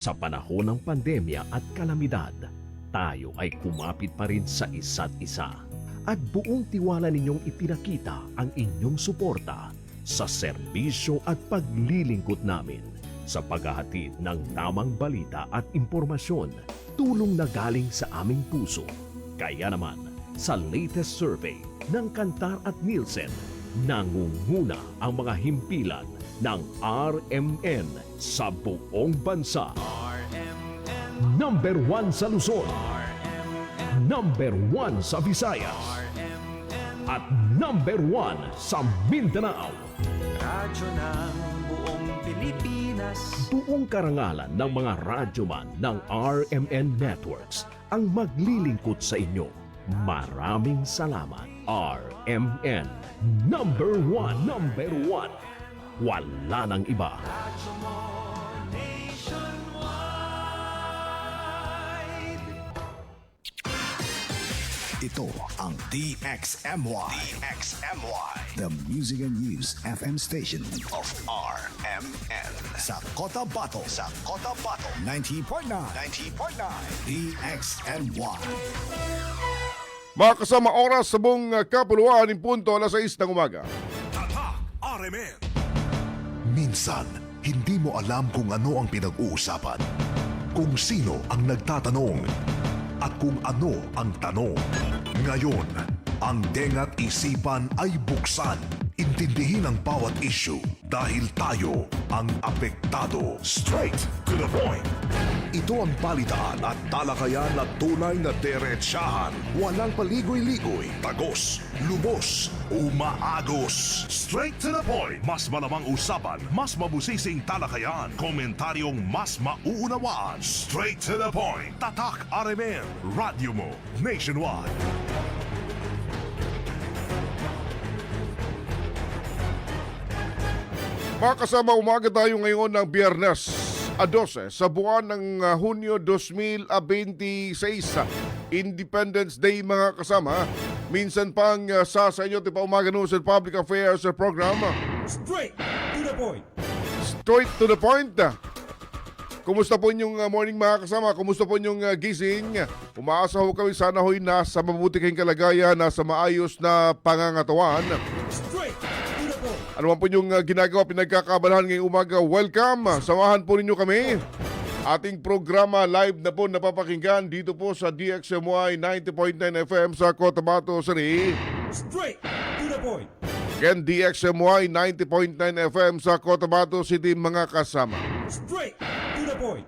Sa panahon ng pandemya at kalamidad, tayo ay kumapit pa rin sa isa't isa at buong tiwala ninyong ipinakita ang inyong suporta sa serbisyo at paglilingkod namin sa paghahatid ng tamang balita at impormasyon, tulong na galing sa aming puso. Kaya naman, sa latest survey ng Kantar at Nielsen, nangunguna ang mga himpilan ng RMN sa buong bansa. Number 1 sa Luzon, Number 1 sa Visayas, at Number 1 sa Mindanao. Radyo ng buong Pilipinas. Buong karangalan ng mga radyoman ng RMN Networks ang maglilingkod sa inyo. Maraming salamat. RMN Number 1, Number 1. Wala nang iba. Radyo mo nationwide. Ito ang DXMY. The Music and News FM station of RMN. Sa Cotabato. 90.9. DXMY. Mga kasama, oras sa buong kapuluan in punto alas 6 ng umaga. Tatak RMN. Minsan, hindi mo alam kung ano ang pinag-uusapan, kung sino ang nagtatanong, at kung ano ang tanong. Ngayon, ang tenga't isipan ay buksan. Intindihin ang bawat issue dahil tayo ang apektado. Straight to the point. Ito ang balitaan at talakayan na tunay na diretsahan. Walang paligoy-ligoy, tagos, lubos, umaagos. Straight to the point. Mas malamang usapan, mas mabusising talakayan, komentaryong mas mauunawaan. Straight to the point. Tatak RMN. Radyo mo nationwide. Mga kasama, umaga tayo ngayon ng Biyernes 12 sa buwan ng Hunyo 2026. Independence Day mga kasama. Minsan pang sa inyo tipa umaga news and public affairs program. Straight to the point. Straight to the point. Kumusta po inyong morning mga kasama? Kumusta po inyong gising? Umaasa ho kami sana ho'y nasa mabuti kayong kalagayan, nasa maayos na pangangatawan. Straight to the point. Ano man po yung ginagawa, pinagkakabalahan ngayong umaga, welcome! Samahan po ninyo kami. Ating programa live na po napapakinggan dito po sa DXMY 90.9 FM sa Cotabato City. Straight to the point. Again, DXMY 90.9 FM sa Cotabato City mga kasama. Straight to the point.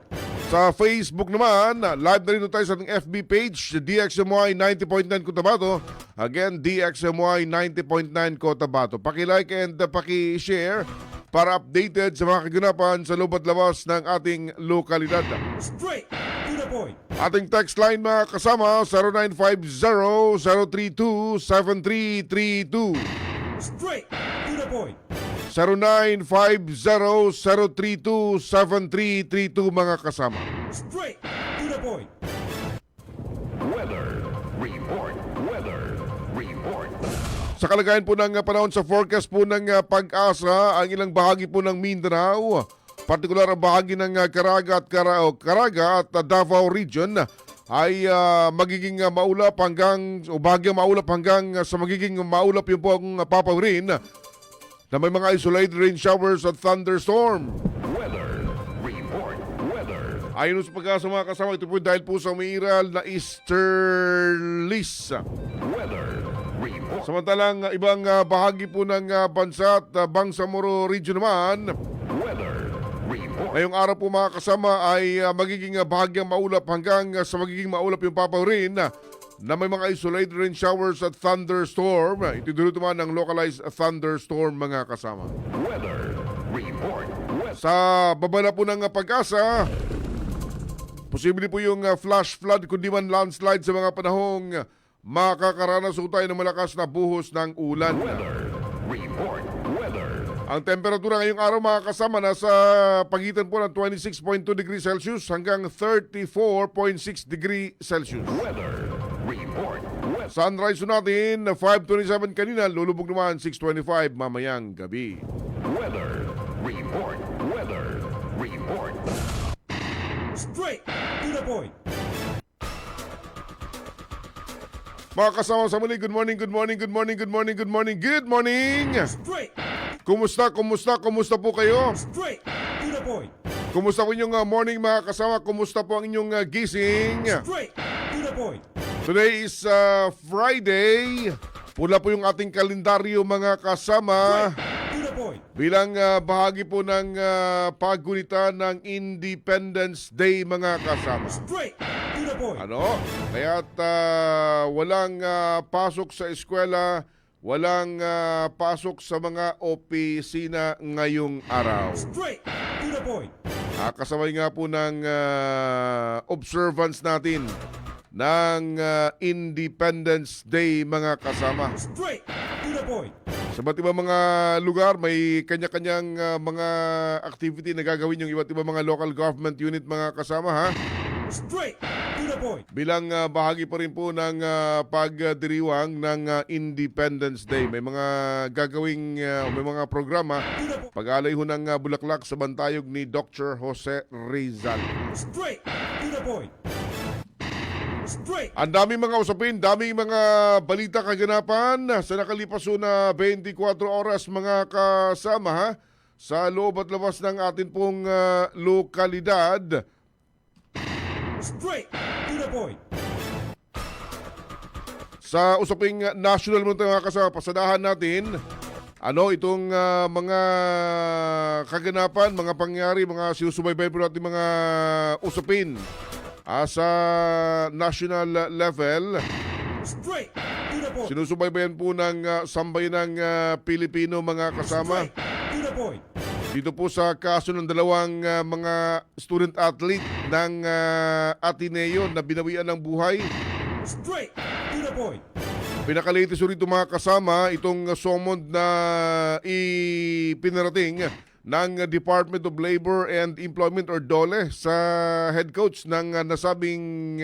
Sa Facebook naman, live na rin tayo sa ating FB page, DXMY 90.9 Cotabato. Again, DXMY 90.9 Cotabato. Paki-like and paki-share para updated sa mga kaganapan sa loob at labas ng ating lokalidad. Straight to the point. Ating text line mga kasama, 0950-032-7332. Straight to the point. 0950-032-7332 mga kasama. Straight to the point. Weather Report. Sa kalagayan po ng panahon sa forecast po ng Pag-asa, ang ilang bahagi po ng Mindanao, partikular ang bahagi ng Caraga at Davao Region, ay magiging maulap hanggang o bahagyang maulap hanggang sa magiging maulap yung po ang papawirin na may mga isolated rain showers at thunderstorm. Weather Report. Ayon sa Pag-asa mga kasama, ito po dahil po sa umiiral na easterlies. Weather Report. Samantalang ibang bahagi po ng bansa at Bangsamoro Region naman, Weather Report. ngayong araw po mga kasama ay magiging bahagyang maulap hanggang sa magiging maulap yung papawirin na may mga isolated rain showers at thunderstorm. Itudulot naman ng localized thunderstorm mga kasama. Weather Report. Sa baba na po ng Pag-asa, posible po yung flash flood kundi man landslide sa mga panahong makakaranas po tayo ng malakas na buhos ng ulan. Weather Report. Ang temperatura ngayong araw mga kasama nasa pagitan po ng 26.2 degrees Celsius hanggang 34.6 degrees Celsius. Weather Report. Sunrise natin 5:27 kanina, lulubog naman 6:25 mamayang gabi. Weather Report. Straight to the point. Mga kasama sa muli, good morning, good morning, good morning, good morning, good morning, good morning! Straight, Kumusta po kayo? straight to the point. Kumusta po inyong morning mga kasama? Kumusta po ang inyong gising? Straight to the point. Today is Friday. Pula po yung ating kalendaryo mga kasama. To the point. Bilang bahagi po ng paggunita ng Independence Day mga kasama. Straight to the point. Ano? Kaya't walang pasok sa eskwela, walang pasok sa mga opisina ngayong araw. Straight to the point. Kasabay nga po ng observance natin ng Independence Day mga kasama. Straight to the point. Sa iba't ibang mga lugar, may kanya-kanyang mga activity na gagawin yung iba't ibang mga local government unit mga kasama ha. Straight to the point. Bilang bahagi pa rin po ng pagdiriwang ng Independence Day. May mga gagawing, may mga programa, To the point. pag-alay ho ng bulaklak sa bantayog ni Dr. Jose Rizal. Straight to the point. Straight. Ang daming mga usapin, daming mga balita kaganapan sa nakalipas ho na 24 oras mga kasama ha, sa loob at labas ng atin pong lokalidad. Straight to the point. Sa usaping national mo mga kasama, pasadahan natin itong mga kaganapan, mga pangyari, mga sinusubaybay po natin mga usapin sa national level. Straight to the point. Sinusubaybayan po ng sambayanang Pilipino mga kasama. Straight to the point. Dito po sa kaso ng dalawang mga student athlete ng Ateneo na binawian ng buhay. Straight to the point. Pinakalitis rito mga kasama itong summons na ipinarating ng Department of Labor and Employment or DOLE sa head coach ng nasabing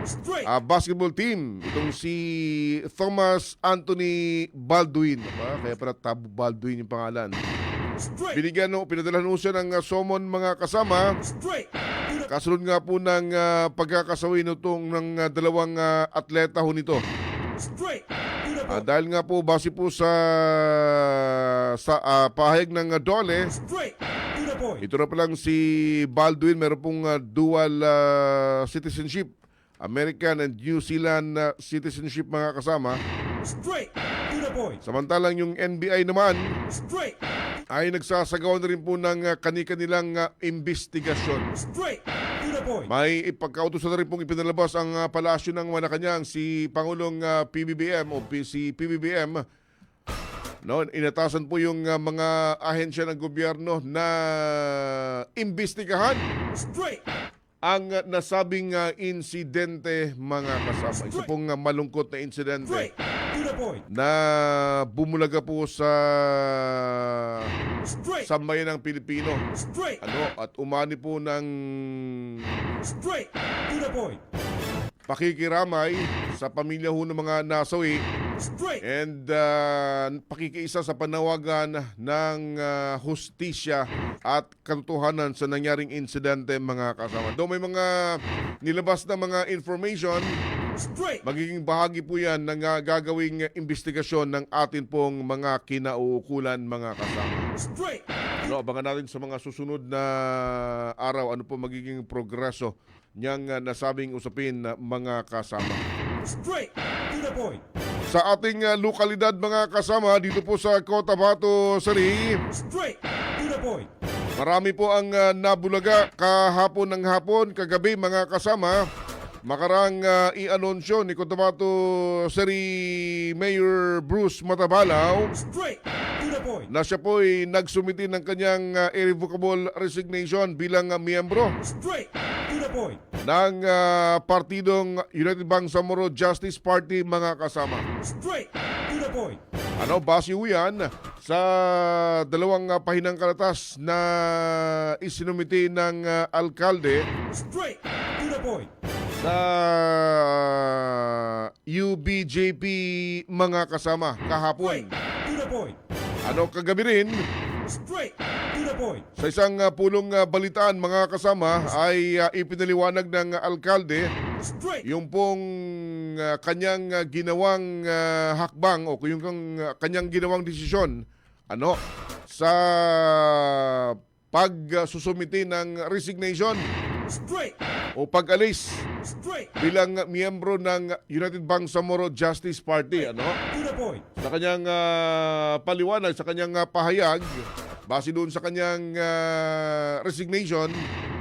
Straight. basketball team. Itong si Thomas Anthony Baldwin. Kaya pala Tabo Baldwin yung pangalan. Straight. Pinadala siya ng summon mga kasama. Straight to the Kasunod nga po ng pagkakasawi nitong ng dalawang atleta ho nito. straight to the point. Dahil nga po base po sa pahayag ng DOLE, Straight to the point. ito na palang si Baldwin meron pong dual citizenship, American and New Zealand citizenship mga kasama. Straight to the point. Samantalang yung NBI naman Straight. ay nagsasagawa na rin po ng kani-kanilang investigasyon. Straight to the point. May ipagkautos na rin pong ipinalabas ang palasyo ng Malacanang si Pangulong PBBM o si PBBM. Inatasan po yung mga ahensya ng gobyerno na imbestigahan Straight. ang nasabing insidente mga kasama. Isa pong malungkot na insidente Straight to the point. na bumulaga po sa Straight. sambayan ng Pilipino. Straight. At umani po ng Straight to the point. pakikiramay sa pamilya ho ng mga nasawi Straight. and pakikiisa sa panawagan ng hustisya at katotohanan sa nangyaring insidente mga kasama. Doon may mga nilabas na mga information, Straight. magiging bahagi po yan ng gagawing investigasyon ng atin pong mga kinauukulan mga kasama. Straight. Abangan natin sa mga susunod na araw ano po magiging progreso niyang nasabing usapin mga kasama. Straight to the point. Sa ating lokalidad mga kasama dito po sa Cotabato City, Straight to the point. marami po ang nabulaga kahapon ng hapon, kagabi mga kasama. Makarang i-anunsyo ni Cotabato City Mayor Bruce Matabalaw Straight to the point. na siya po ay nagsumiti ng kanyang irrevocable resignation bilang miyembro Straight to the point. ng partidong United Bangsamoro Justice Party mga kasama. Straight to the point. Base ho yan sa dalawang pahinang kalatas na isinumiti ng alkalde Straight to the point. sa UBJP mga kasama kahapon. Straight to the point. Kagabi rin, Straight to the the point. Sa isang pulong balitaan mga kasama ay ipinaliwanag ng alkalde Straight. yung pong kanyang ginawang hakbang o yung kanyang ginawang desisyon sa pagsusumiti ng resignation Straight. o pag-alis Straight. bilang miyembro ng United Bangsamoro Justice Party To the point. sa kanyang paliwanag, sa kanyang pahayag base doon sa kanyang resignation.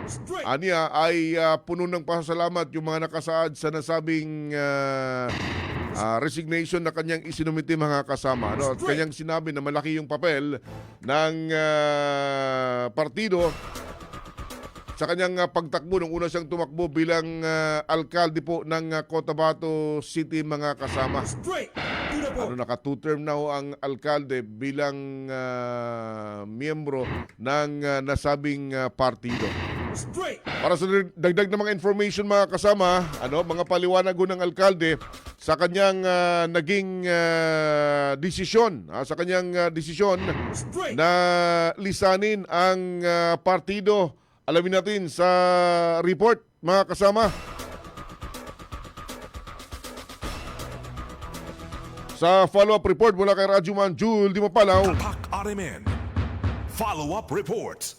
Straight. Aniya ay puno ng pasasalamat yung mga nakasaad sa nasabing resignation na kanyang isinumiti mga kasama. At kanyang sinabi na malaki yung papel ng partido sa kanyang pagtakbo nung una siyang tumakbo bilang alkalde po ng Cotabato City mga kasama. Straight. To the point. Naka 2-term na ho ang alkalde bilang miyembro ng nasabing partido. Straight. Para sa dagdag na mga information mga kasama, mga paliwanag ho ng alkalde sa kanyang naging desisyon, sa kanyang desisyon Straight. na lisanin ang partido. Alamin natin sa report mga kasama. Sa follow-up report mula kay Radyo Man Jul Di Mapalaw. Tatak RMN. Follow-up report.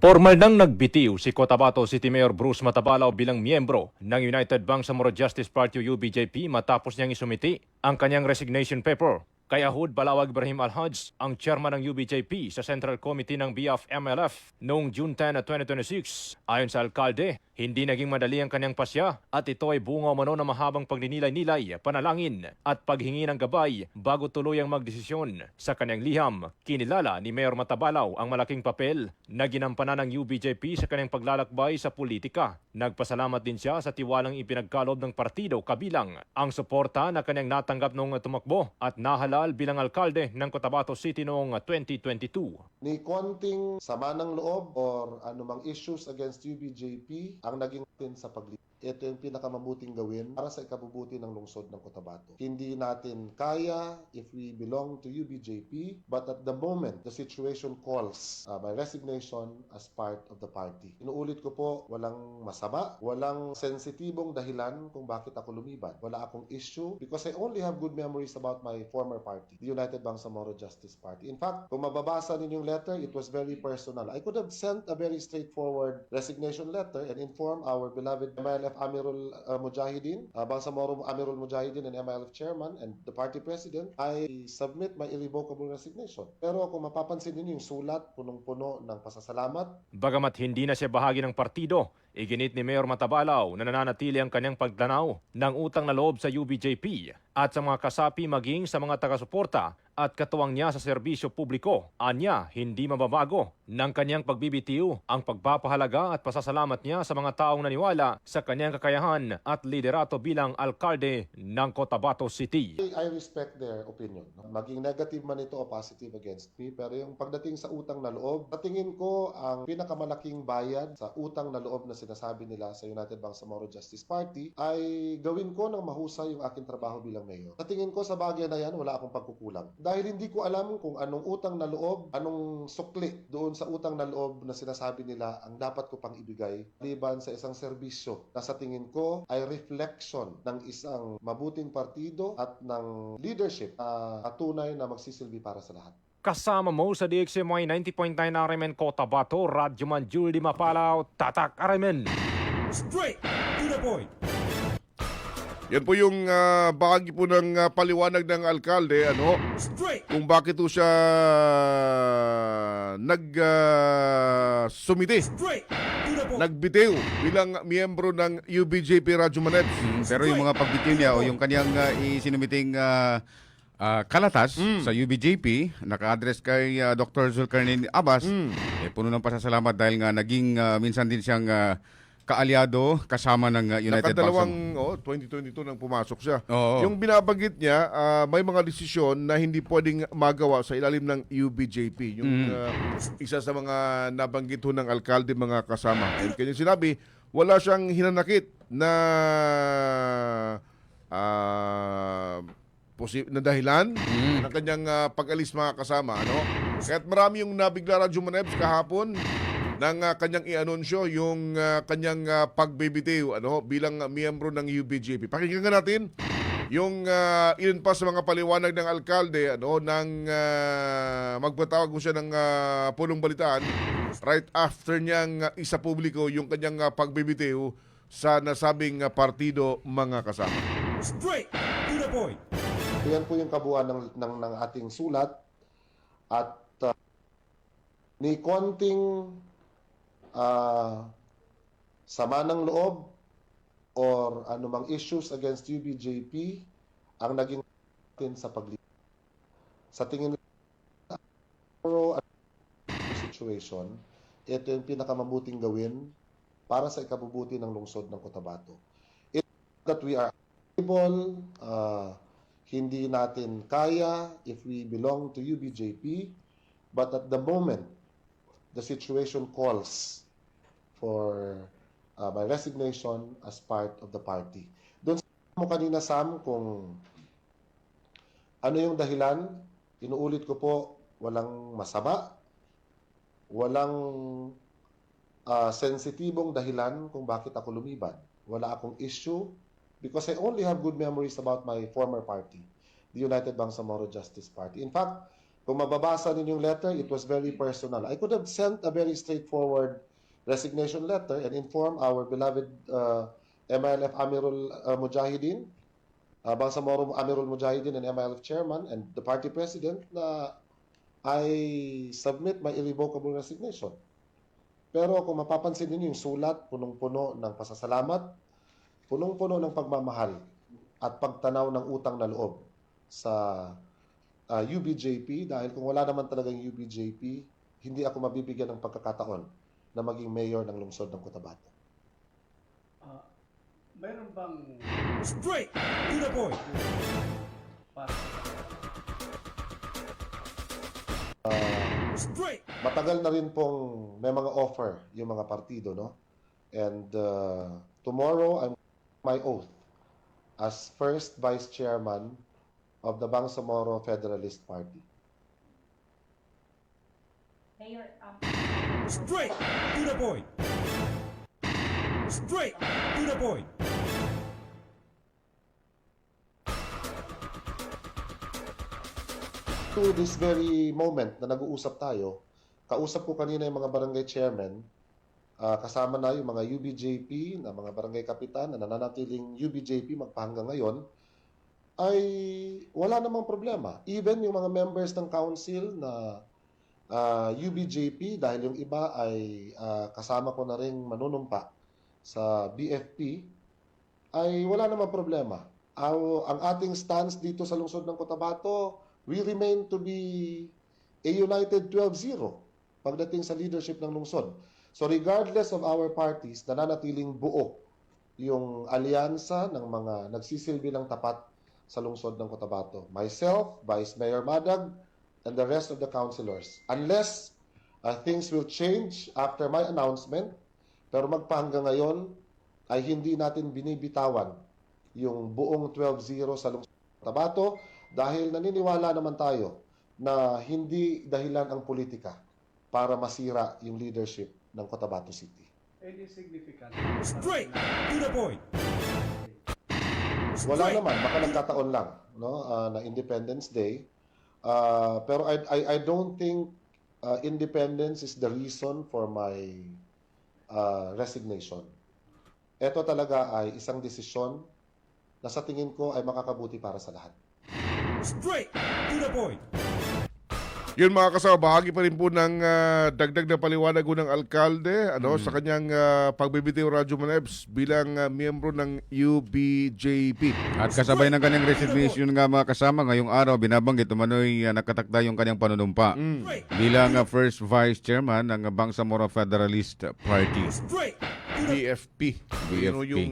Formal nang nagbitiw si Cotabato City Mayor Bruce Matabalaw bilang miyembro ng United Bangsamoro Justice Party o UBJP matapos niyang isumiti ang kanyang resignation paper. Kay Ahud Balawag Ibrahim Alhaj, ang chairman ng UBJP sa Central Committee ng BF-MLF noong June 10, 2026. Ayon sa alkalde, hindi naging madali ang kanyang pasya at ito ay bunga umano ng mahabang pagninilay-nilay, panalangin at paghingi ng gabay bago tuluyang magdesisyon. Sa kanyang liham, kinilala ni Mayor Matabalaw ang malaking papel na ginampanan ng UBJP sa kanyang paglalakbay sa politika. Nagpasalamat din siya sa tiwalang ipinagkaloob ng partido kabilang ang suporta na kanyang natanggap noong tumakbo at nahalal bilang alkalde ng Cotabato City noong 2022. Ni konting sama ng loob or anumang issues against UBJP ang naging natin sa paglipat. Ito yung pinakamabuting gawin para sa ikabubuti ng lungsod ng Cotabato. Hindi natin kaya if we belong to UBJP, but at the moment, the situation calls my resignation as part of the party. Inuulit ko po, walang masama, walang sensitibong dahilan kung bakit ako lumiban. Wala akong issue because I only have good memories about my former party, the United Bangsamoro Justice Party. In fact, kung mababasa ninyong letter, it was very personal. I could have sent a very straightforward resignation letter and inform our beloved MLF Amirul Mujahideen, Bangsamoro Amirul Mujahideen and MLF Chairman and the party president, I submit my irrevocable resignation. Pero kung mapapansin niyo yung sulat, punong-puno ng pasasalamat. Bagamat hindi na siya bahagi ng partido, iginit ni Mayor Matabalaw na nananatili ang kanyang pagtanaw ng utang na loob sa UBJP at sa mga kasapi maging sa mga taga-suporta at katuwang niya sa serbisyo publiko. Anya, hindi mababago ng kanyang pagbibitiw ang pagpapahalaga at pasasalamat niya sa mga taong naniwala sa kanyang kakayahan at liderato bilang alkalde ng Cotabato City. I respect their opinion. Maging negative man ito o positive against me, pero yung pagdating sa utang na loob, patingin ko ang pinakamalaking bayad sa utang na loob na sinasabi nila sa United Bangsamoro Justice Party ay gawin ko ng mahusay yung aking trabaho bilang mayor. Sa tingin ko sa bagay na yan, wala akong pagkukulang. Dahil hindi ko alam kung anong utang na loob, anong sukli doon sa utang na loob na sinasabi nila ang dapat ko pang ibigay liban sa isang serbisyo na sa tingin ko ay reflection ng isang mabuting partido at ng leadership na tunay na magsisilbi para sa lahat. Kasama mo sa DXMY 90.9 RMN Cotabato, Radyo Man Jul Di Mapalaw, Tatak RMN. Straight. To the point. Yan po yung bahagi po ng paliwanag ng alkalde, Straight. kung bakit po siya sumiti, Straight. To the point. nagbitiw bilang miyembro ng UBJP Radyo Manet. Pero yung mga pagbitiw niya o yung kanyang isinumiting kalatas sa UBJP, naka-address kay Dr. Zulkarnain Abbas, puno ng pasasalamat dahil nga naging minsan din siyang kaalyado kasama ng United Nakadalawang 2022 nang pumasok siya. Oo. Yung binabanggit niya, may mga desisyon na hindi pwedeng magawa sa ilalim ng UBJP. Yung isa sa mga nabanggit ho ng alkalde mga kasama. And kanya sinabi, wala siyang hinanakit na na dahilan ng kanyang pag-alis mga kasama. Kaya't marami yung nabigla Radyo Manebs kahapon ng kanyang i-anunsyo yung kanyang pagbibitiw bilang miyembro ng UBJP. Pakinggan natin yung ilan pa sa mga paliwanag ng alkalde nang magpatawag mo siya ng pulong balitaan right after niyang isa publiko yung kanyang pagbibitiw sa nasabing partido, mga kasama. Straight to the point. Yan po yung kabuuan ng ating sulat at ni konting sama ng loob or anumang issues against UBJP ang naging natin sa sa tingin situation, ito yung pinakamabuting gawin para sa ikabubuti ng lungsod ng Cotabato. It's that we are able, hindi natin kaya if we belong to UBJP, but at the moment, the situation calls for my resignation as part of the party. Doon sa mo kanina, Sam, kung ano yung dahilan, inuulit ko po, walang masama, walang sensitibong dahilan kung bakit ako lumiban. Wala akong issue because I only have good memories about my former party, the United Bangsamoro Justice Party. In fact, kung mababasa ninyong letter, it was very personal. I could have sent a very straightforward resignation letter and inform our beloved MILF Amirul Mujahideen, Bangsamoro Amirul Mujahideen and MILF Chairman and the party president na I submit my irrevocable resignation. Pero kung mapapansin niyo yung sulat, punong-puno ng pasasalamat, punong-puno ng pagmamahal at pagtanaw ng utang na loob sa UBJP dahil kung wala naman talagang UBJP, hindi ako mabibigyan ng pagkakataon na maging mayor ng lungsod ng Cotabato. Mayroon bang Straight to the point. Straight. Matagal na rin pong may mga offer yung mga partido, no? And tomorrow, I'm my oath as first vice chairman of the Bangsamoro Federalist Party. Mayor, Straight to the point. Straight to the point. To this very moment na nag-uusap tayo, kausap ko kanina yung mga barangay chairman, kasama na yung mga UBJP, na mga barangay kapitan na nananatiling UBJP magpahanggang ngayon, ay wala namang problema. Even yung mga members ng council na UBJP, dahil yung iba ay kasama ko na rin manunumpa sa BFP, ay wala namang problema. Ang ating stance dito sa lungsod ng Cotabato, we remain to be a united 12-0 pagdating sa leadership ng lungsod. So regardless of our parties, nananatiling buo yung alyansa ng mga nagsisilbi ng tapat sa lungsod ng Cotabato. Myself, Vice Mayor Madag, and the rest of the councilors. Unless things will change after my announcement, pero magpahanggang ngayon ay hindi natin binibitawan yung buong 12-0 sa lungsod ng Cotabato dahil naniniwala naman tayo na hindi dahilan ang politika para masira yung leadership ng Cotabato City. any significant? Straight to the point. Wala naman, baka nagkataon lang, no, na Independence Day. Pero I don't think independence is the reason for my resignation. Ito talaga ay isang desisyon na sa tingin ko ay makakabuti para sa lahat. Straight to the point. Yun mga kasama, bahagi pa rin po ng dagdag na paliwanag ng alkalde sa kanyang pagbibitiw Radyo Manebs bilang miyembro ng UBJP. At kasabay ng kanyang resignation nga mga kasama, ngayong araw binabanggit umano'y nakatakda yung kanyang panunumpa bilang first vice chairman ng Bangsamoro Federalist Party. Straight BFP. Yun BFP. yung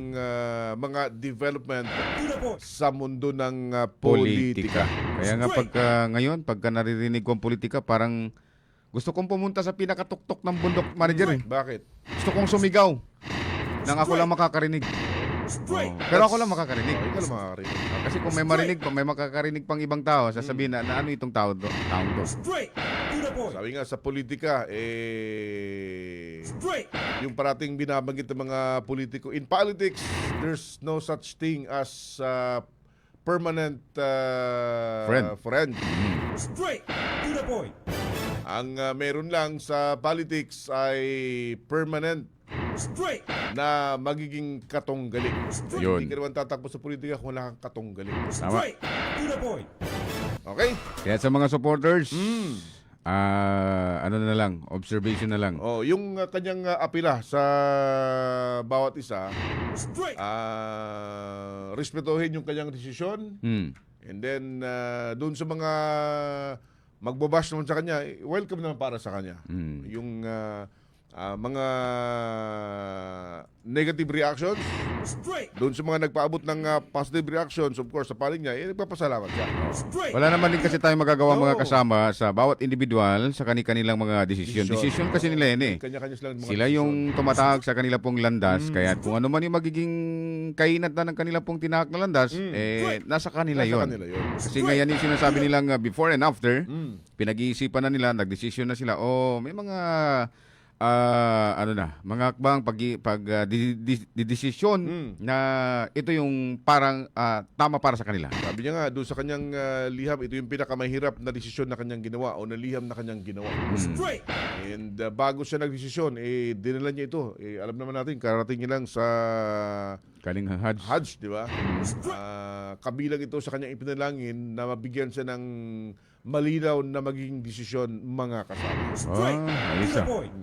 mga development to the point. sa mundo ng Politika. politika. Kaya nga ngayon, pagka naririnig ko ang politika, parang gusto kong pumunta sa pinakatuktok ng bundok, manager. Bakit? Gusto kong sumigaw nang ako lang makakarinig. Straight. Pero ako lang makakarinig. Ikaw lang makakarinig. Kasi kung may marinig pa, may makakarinig pang ibang tao, sasabihin na ano itong tao to? Straight to the point. Sabi nga sa politika, Straight. yung parating binabanggit ng mga politiko. In politics, there's no such thing as permanent friend. Straight. To the point. Ang meron lang sa politics ay permanent Straight. na magiging katunggali. Yun. Hindi ka naman tatakbo sa politika kung wala kang katunggali. Tama. Straight. To the point. Okay? Kaya sa mga supporters, ano na lang, observation na lang. Oh, yung kanyang apila sa bawat isa, Straight. respetuhin yung kanyang desisyon. Hmm. And then, doon sa mga magbabash naman sa kanya, welcome naman para sa kanya. Yung mga negative reactions, Straight. doon sa mga nagpaabot ng positive reactions, of course, sa paling niya, nagpapasalamat siya. Straight. Wala naman din kasi tayo magagawa mga No. kasama sa bawat individual sa kanilang mga desisyon. Desisyon kasi nila yan eh. Kanya-kanya silang mga Sila desisyon. yung tumatahak sa kanila pong landas, kaya kung ano man yung magiging kainat na ng kanila pong tinahak na landas, nasa kanila Nasa yon. kanila yun. Kasi nga yan yung sinasabi nilang before and after, pinag-iisipan na nila, nagdesisyon na sila, may mga mga akbang desisyon na ito yung parang tama para sa kanila. Sabi niya nga, doon sa kanyang liham, ito yung pinakamahirap na desisyon na kanyang ginawa o na liham na kanyang ginawa. Straight. And bago siya nagdesisyon, dinala niya ito. Alam naman natin, karating niya lang sa Kaling Hajj. Hajj, di ba? Kabilang ito sa kanyang ipinalangin na mabigyan siya ng malinaw na magiging desisyon mga kasama. Straight. ayos To the ah. point.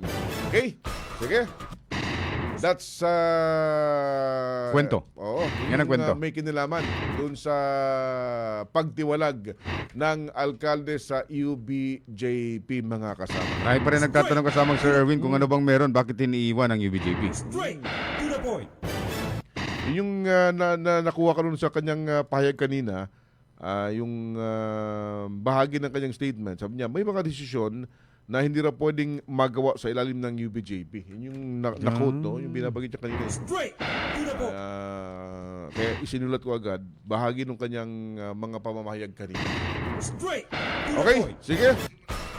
Okay? Sige. That's Kwento. Oo. Yan ang kwento. May kinalaman doon sa pagtiwalag ng alkalde sa UBJP mga kasama. Marami pa rin nagtatanong kasamang Sir Erwin kung ano bang meron, bakit iniiwan ang UBJP. Straight. To the point. Yung nakuha ka nun sa kanyang pahayag kanina, yung bahagi ng kanyang statement, sabi niya, may mga desisyon na hindi na pwedeng magawa sa ilalim ng UBJP. Yun yung na-quote, no? Yung binabagit niya kanina. Straight. To the point. Kaya isinulat ko agad, bahagi ng kanyang mga pamamahayag kanina. Straight. To the Okay, point. sige.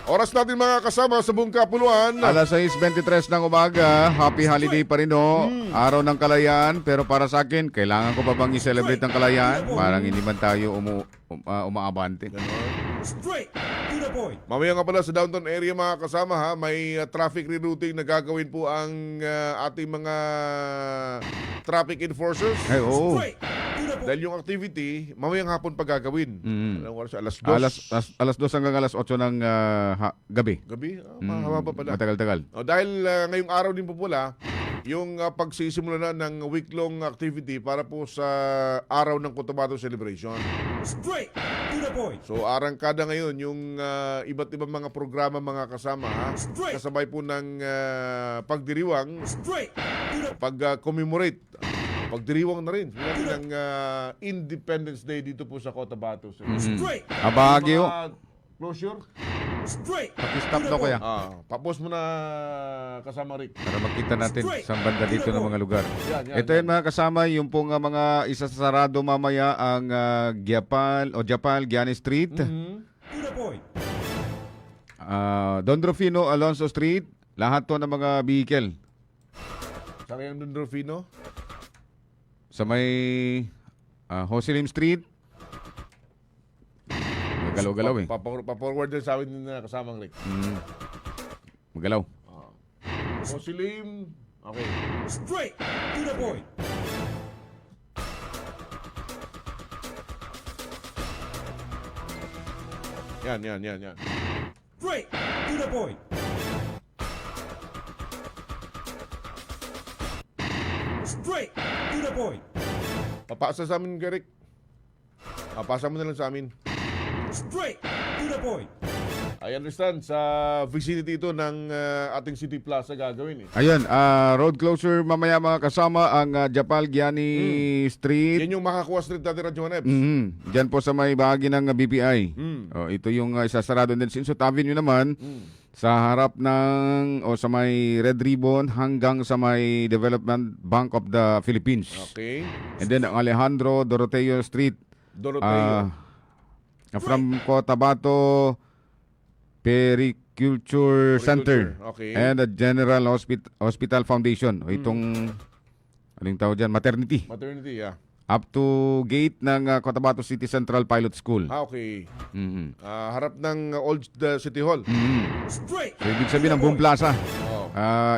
Oras natin mga kasama sa buong kapuluan. Alas 6:23 ng umaga, happy holiday pa rin araw ng kalayaan, pero para sa akin, kailangan ko pa bang i-celebrate ang kalayaan? Parang hindi man tayo umaabante. Straight. To the point. Mamaya nga pala sa downtown area mga kasama ha, may traffic rerouting na gagawin po ang ating mga traffic enforcers. Ay, oo. Straight. To the point. Dahil yung activity, mamayang hapon pa gagawin. Anong oras? Alas 2? Alas 2 hanggang alas 8 ng gabi. Gabi? Mahaba pala. Matagal-tagal. Dahil ngayong araw din po pala, yung pagsisimula na ng week-long activity para po sa araw ng Cotabato Celebration. Straight. To the point. So arangkada ngayon yung iba't ibang mga programa mga kasama ha. Kasabay po ng pagdiriwang, Straight. To the pag-commemorate, pagdiriwang na rin ng Independence Day dito po sa Cotabato. Straight. Abagyo. Closure? Straight. Paki-stop daw kaya. Papos mo na kasama Rick. Para makita natin sa banda dito ng mga lugar. Yan. Ito yun mga kasama, yung pong mga isasarado mamaya ang Japal Gianni Street, To the point. Don Rufino Alonso Street, lahat to ng mga vehicle. Saan yung Dondorfino? Sa may Jose Lim Street, magalaw-galaw eh. Pa-forward din sa amin na kasamang Rick. Magalaw. Muslim. Okay. Straight. To the point. Yan. Straight. To the point. Straight. To the point. Papasa sa amin, Garrick. Pasa mo na lang sa amin. Straight. To the point. I understand, sa vicinity ito ng ating City Plaza gagawin eh. Ayun, road closure mamaya mga kasama ang Japal Gianni Street. Yan yung Makakuha Street dati, Radyo Manebs. Diyan po sa may bahagi ng BPI. Ito yung isasarado din. Sinsot Avenue naman, sa harap ng, sa may Red Ribbon hanggang sa may Development Bank of the Philippines. Okay. And then ang Alejandro Doroteo Street. Doroteo. From Cotabato, Periculture Center. Okay. And the General Hospital Foundation. O itong, anong tawag dyan? Maternity. Maternity, yeah. Up to gate ng Cotabato City Central Pilot School. Okay. Mhm. Harap ng Old City Hall. Straight. So, ibig sabihin ng buong plaza. Oh.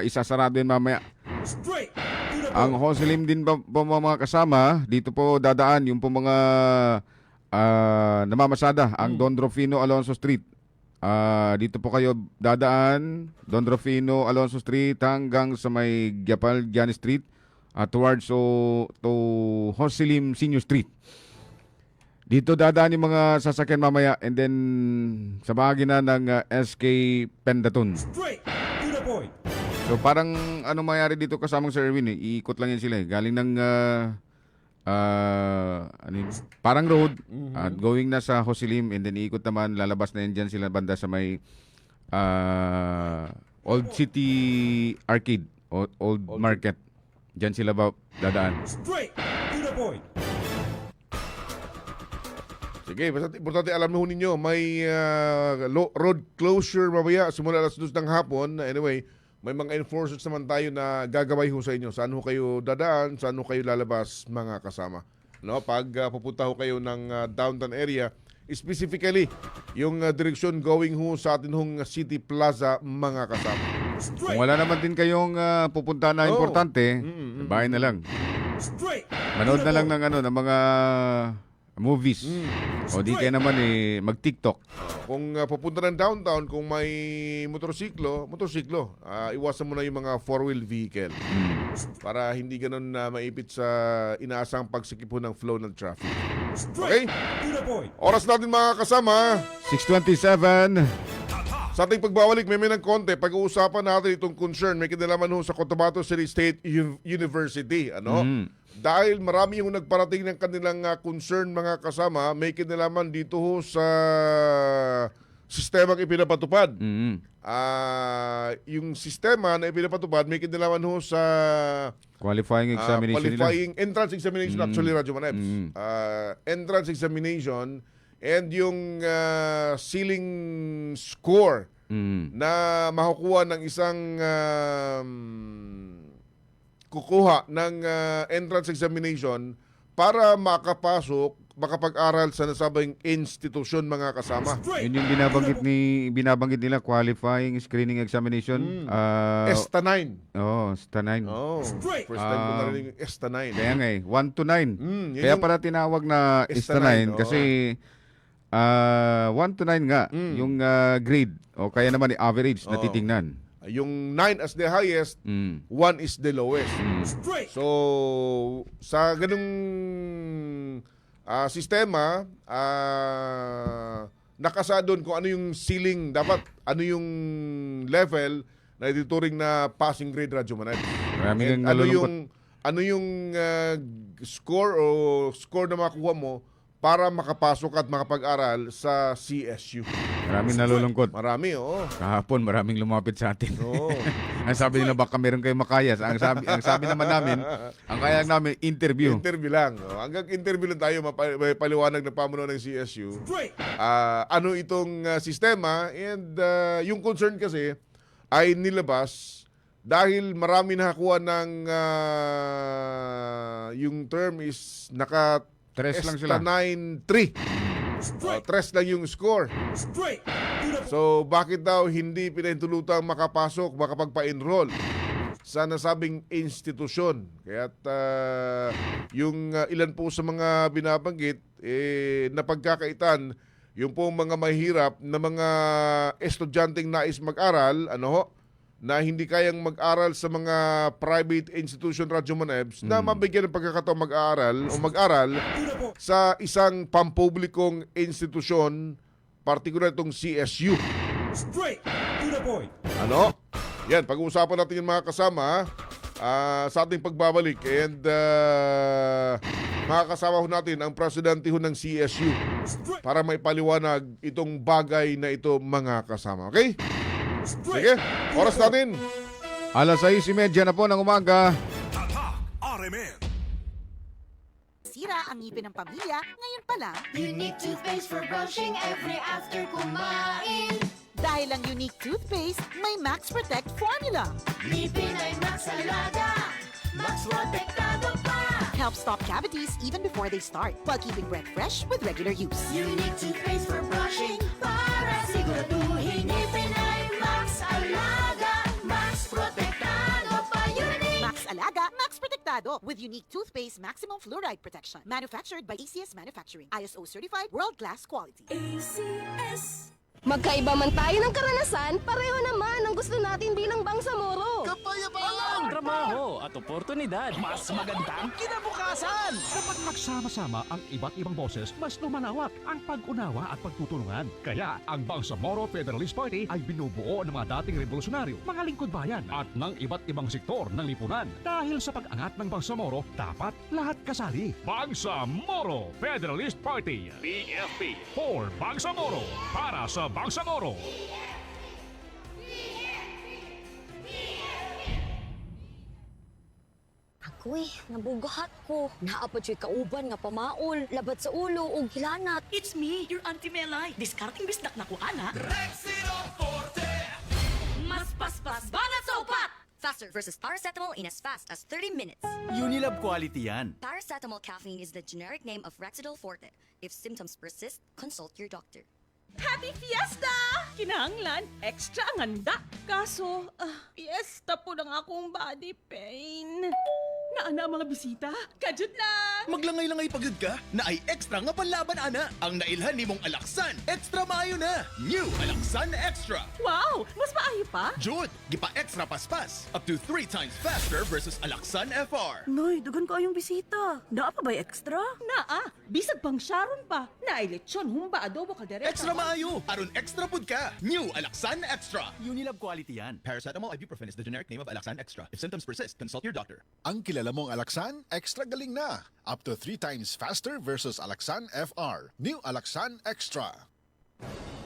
Isasarado yun mamaya. Straight. To the Ang point. Hosilim din ba mga kasama, dito po dadaan yung po mga namamasada, ang Don Rufino Alonso Street. Dito po kayo dadaan, Don Rufino Alonso Street hanggang sa may Gyapal Gianni Street towards to Hosilim Senior Street. Dito dadaan yung mga sasakyan mamaya and then sa bahagi na ng SK Pendaton. Straight. To the point. So parang ano mangyari dito kasamang Sir Erwin iikot lang yan sila galing ng parang road at going na sa Hosilim and then iikot naman lalabas na yan dyan sila banda sa may Old City Arcade Old Market. Dyan sila ba dadaan? Straight. To the point. Sige, basta importante alam mo ninyo, may road closure mamaya simula alas 2 ng hapon. Anyway, may mga enforcers naman tayo na gagabay ho sa inyo. Saan ho kayo dadaan, saan ho kayo lalabas mga kasama. No, pag pupunta ho kayo ng downtown area, specifically yung direksyon going ho sa atin hong City Plaza mga kasama. Kung wala naman din kayong pupunta na importante, bahay na lang. Straight. Manood na lang ng mga movies. O di kayo naman mag-TikTok. Kung pupunta ng downtown, kung may motorsiklo, iwasan mo na yung mga four-wheel vehicle para hindi ganun maipit sa inaasang pagsikip ho ng flow ng traffic. Okay? To the point. Oras natin mga kasama. 6:27. Sa ating pagbabalik, may ng konti, pag-uusapan natin itong concern, may kinalaman ho sa Cotabato City State University. Dahil marami yung nagparating ng kanilang concern mga kasama, may kinalaman dito ho sa sistemang ipinapatupad. Yung sistema na ipinapatupad, may kinalaman ho sa Qualifying examination qualifying entrance examination actually, Radyo Manebs. Entrance examination and yung ceiling score na makukuha ng isang kukuha ng entrance examination para makapag-aral sa nasabing institusyon mga kasama. Yun yung binabanggit nila qualifying screening examination. ESTA 9. ESTA 9. Oh, first time ko narinig yung ESTA 9. Kaya nga 1 to 9. Yun Kaya yung para tinawag na ESTA 9 kasi 1 to 9 nga yung grade o kaya naman average na titingnan. Yung 9 as the highest, 1 is the lowest. Straight. So, sa ganung sistema, nakasa doon kung ano yung ceiling, dapat ano yung level na ituturing na passing grade, Radyo Manay. Maraming ano yung score o score na makuha mo para makapasok at makapag-aral sa CSU. Maraming nalulungkot. Marami, oo. Kahapon maraming lumapit sa atin. Oo. Ang sabi nila baka meron kayong makayas. Ang sabi naman namin, ang kaya namin interview. Interview lang. Hanggang interview lang tayo, may paliwanag na pamuno ng CSU. Straight. Ano itong sistema and yung concern kasi ay nilabas dahil marami nakakuha ng yung term is naka Tres lang sila. 9-3. Tres lang yung score. Straight. To the So bakit daw hindi pinahintulutang makapasok, makapagpa-enroll sa nasabing institusyon? Kaya't yung ilan po sa mga binabanggit napagkakaitan yung po mga mahirap na mga estudyanteng nais mag-aral, na hindi kayang mag-aral sa mga private institution, Radyo Manebs, na mabigyan ng pagkakataon mag-aral sa isang pampublikong institusyon, partikular itong CSU. straight. To the point. Yan, pag-uusapan natin yung mga kasama sa ating pagbabalik. And makakasama ho natin ang presidente ho ng CSU para may paliwanag itong bagay na ito mga kasama. Okay? Sige, oras natin. 6:30 na po ng umaga. RMN. Sira ang ngipin ng pamilya, ngayon pa lang. Unique toothpaste for brushing every after kumain. Dahil ang unique toothpaste may Max Protect formula. Ngipin ay Max Alaga, Max Protektado pa. Helps stop cavities even before they start while keeping breath fresh with regular use. Unique toothpaste for brushing para siguraduhin ngipin ay Max Alaga, Max Protektado pa. Unique! Max Alaga, Max Protectado with unique toothpaste maximum fluoride protection. Manufactured by ACS Manufacturing. ISO certified world-class quality. ACS. Magkaiba man tayo ng karanasan, pareho naman ang gusto natin bilang Bangsamoro. Kapayapaan! Trabaho at oportunidad. Mas magandang kinabukasan! Kapag magsama-sama ang iba't ibang boses, mas lumalawak ang pag-unawa at pagtutulungan. Kaya ang Bangsamoro Federalist Party ay binubuo ng mga dating revolusyonaryo, mga lingkod bayan at ng iba't ibang sektor ng lipunan. Dahil sa pag-angat ng Bangsamoro, dapat lahat kasali. Bangsamoro Federalist Party. BFP for Bangsamoro. Para sa Bangsamoro. Ako'y nabugahat ko. Naapad siya'y kauban nga pamaol, labat sa ulo o hilanat. It's me, your Auntie Melay. Discarding bisdak na ko, ana. Mas paspas, banat sa upat! Faster versus paracetamol in as fast as 30 minutes. Unilab quality yan. Paracetamol caffeine is the generic name of Rexidol Forte. If symptoms persist, consult your doctor. Happy Fiesta! Kinahanglan, extra ang handa. Kaso, fiesta po ng akong body pain. Naana mga bisita, kajud lang. Maglangay-langay pagod ka na ay extra nga panlaban ana. Ang nailhan ni mong Alaksan, extra maayo na. New Alaksan Extra. Wow, mas maayo pa? Jud, gipa extra paspas. Up to 3 times faster versus Alaksan FR. Noy, dugan ko ayong bisita. Naa pa ba'y extra? Naa, bisag pang Sharon pa. Nailitsyon, humba adobo kaldereta. Extra maayo. Aron extra pud ka. New Alaksan Extra. Unilab quality yan. Paracetamol ibuprofen is the generic name of Alaksan Extra. If symptoms persist, consult your doctor. Ang kilala mong Alaksan, extra galing na. Up to 3 times faster versus Alaksan FR. New Alaksan Extra.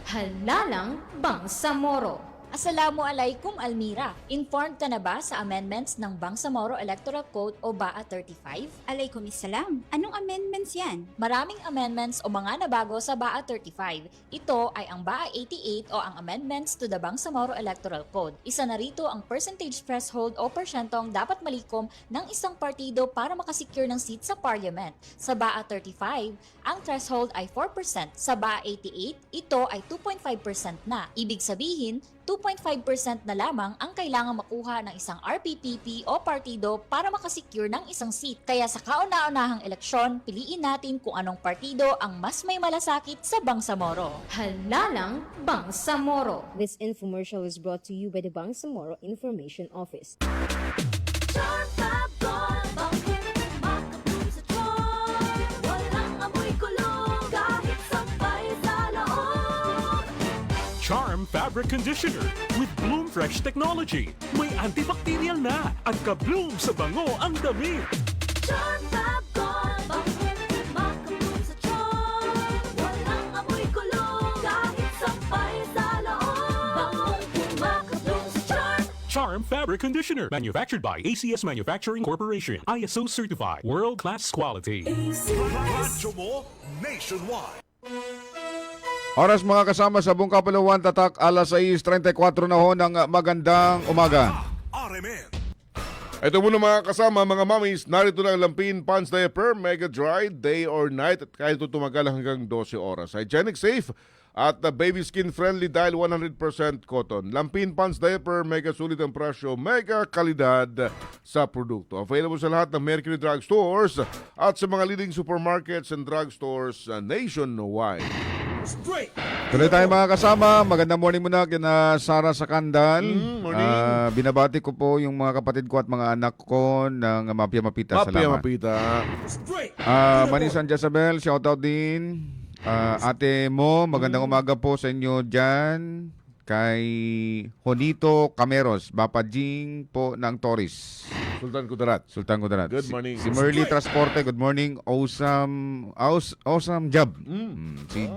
Halalang Bangsamoro. Assalamualaikum Almira. Informed ka na ba sa amendments ng Bangsamoro Electoral Code o BAA 35? Alaikumissalam. Anong amendments yan? Maraming amendments o mga nabago sa BAA 35. Ito ay ang BAA 88 o ang amendments to the Bangsamoro Electoral Code. Isa na rito ang percentage threshold o porsyentong dapat malikom ng isang partido para makasecure ng seat sa parliament. Sa BAA 35, ang threshold ay 4%. Sa BAA 88, ito ay 2.5% na. Ibig sabihin, 2.5% na lamang ang kailangang makuha ng isang RPPP o partido para makasecure ng isang seat. Kaya sa kauna-unahang eleksyon, piliin natin kung anong partido ang mas may malasakit sa Bangsamoro. Halalang Bangsamoro. This infomercial is brought to you by the Bangsamoro Information Office. Charm Fabric Conditioner with Bloom Fresh Technology. May antibacterial na at ka-bloom sa bango ang damit. Charm Fab Gold, bangkit, makabloom sa charm. Walang amoy kulong, kahit sampay sa loob. Bangong makabloom sa charm. Charm Fabric Conditioner. Manufactured by ACS Manufacturing Corporation. ISO certified. World-class quality. ACS. mo nationwide. Oras mga kasama sa Buong Kapalawan, tatak alas 6:34 na ho ng magandang umaga. RMN. Ito muna mga kasama, mga mommies, narito na ang Lampin Pants Diaper, Mega Dry, Day or Night, at kahit ito tumagal hanggang 12 oras. Hygienic Safe at baby skin friendly dahil 100% cotton. Lampin Pants Diaper, mega sulit ang presyo, mega kalidad sa produkto. Available sa lahat ng Mercury Drug Stores at sa mga leading supermarkets and drugstores nationwide. Straight. Tuloy tayo mga kasama. Magandang morning muna kina Sara Sakandal. Morning. Binabati ko po yung mga kapatid ko at mga anak ko ng Mapia Mapita. Salamat. Mapita. Straight. Manisan Jezabel, shoutout din. Ate mo, magandang umaga po sa inyo dyan. Kay Honito Cameros, Bapajing po ng Torres. Sultan Kudarat. Good morning. Si Merly Transporte, good morning. Awesome job. Si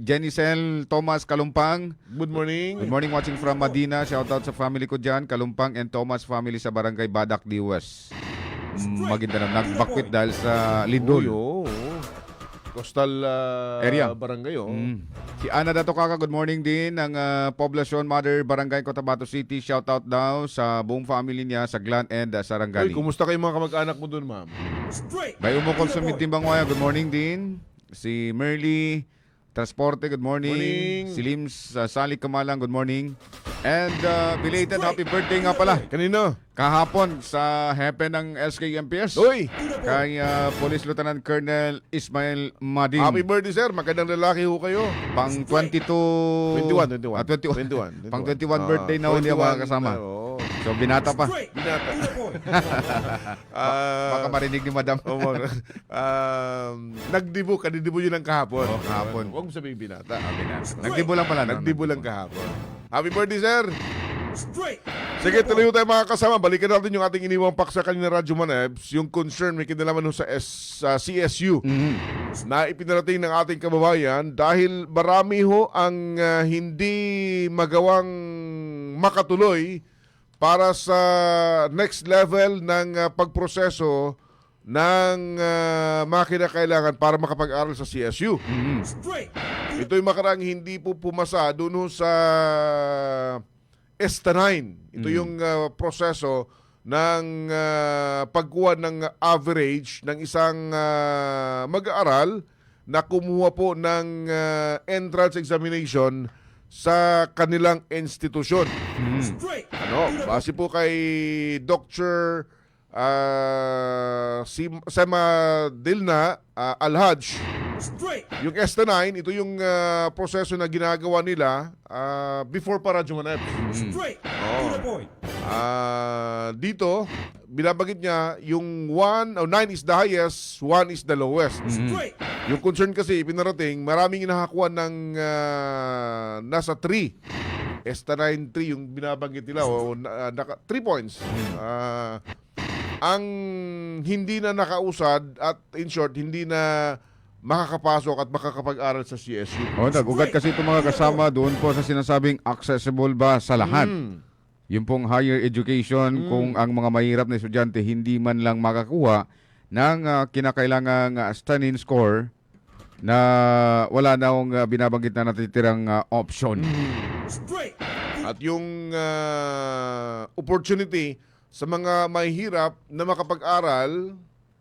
Jenicel Thomas Kalumpang. Good morning. Good morning, watching from Madina. Shoutout sa family ko dyan, Kalumpang and Thomas family sa Barangay Badak, Diwas. Maguindanao. Nagbakwit dahil sa lindol. Coastal Area. Barangay. Oh. Si Ana Dato Kaka, good morning din ng Poblacion Mother Barangay Cotabato City. Shout out daw sa buong family niya sa Glan and Uy, Sarangani. kumusta kayo mga kamag-anak mo doon, ma'am? May umukol sa Timbangwaya, good morning din. Si Merly Transporte, good morning. Morning. Si Lims Sali Kamalang, good morning. And belated happy birthday nga pala. Kanino? Kahapon sa hepe ng SKMPS. Uy! Kay Police Lieutenant Colonel Ismail Madin. Happy birthday, sir. Magandang lalaki ho kayo. Pang 22... 21. 21. Pang 21 birthday na hindi mga kasama. Oo. So binata pa. Binata. Baka marinig ni Madam. Nagdibo, kadidibo yun ng kahapon. Kahapon. Huwag mo sabihin binata. Nagdibo lang pala. Nagdibo lang kahapon. Happy birthday, sir. Sige, tuloy tayo mga kasama. Balikan natin yung ating iniwang paksa kanina Radyo Manebs. Yung concern may kinalaman ho sa CSU na ipinarating ng ating kababayan dahil marami ho ang hindi magawang makatuloy para sa next level ng pagproseso ng mga kinakailangan para makapag-aral sa CSU. Ito'y makarang hindi po pumasa doon ho sa ESTA 9. Ito yung proseso ng pagkuha ng average ng isang mag-aaral na kumuha po ng entrance examination sa kanilang institusyon. Base po kay Dr. Sema Dilna Alhaj, yung ESTA 9, ito yung proseso na ginagawa nila before para Jumaneb. Dito, binabanggit niya yung 9 is the highest, 1 is the lowest. Yung concern kasi, pinarating, maraming inahakuan ng nasa 3. ESTA 9, 3 yung binabanggit nila. 3 points. Ang hindi na nakausad at in short, hindi na makakapasok at makakapag-aral sa CSU. Nagugat kasi itong mga kasama doon po sa sinasabing accessible ba sa lahat. Yung pong higher education, kung ang mga mahirap na estudyante hindi man lang makakuha ng kinakailangang stand-in score na wala na akong binabanggit na natitirang option. At yung opportunity sa mga mahihirap na makapag-aral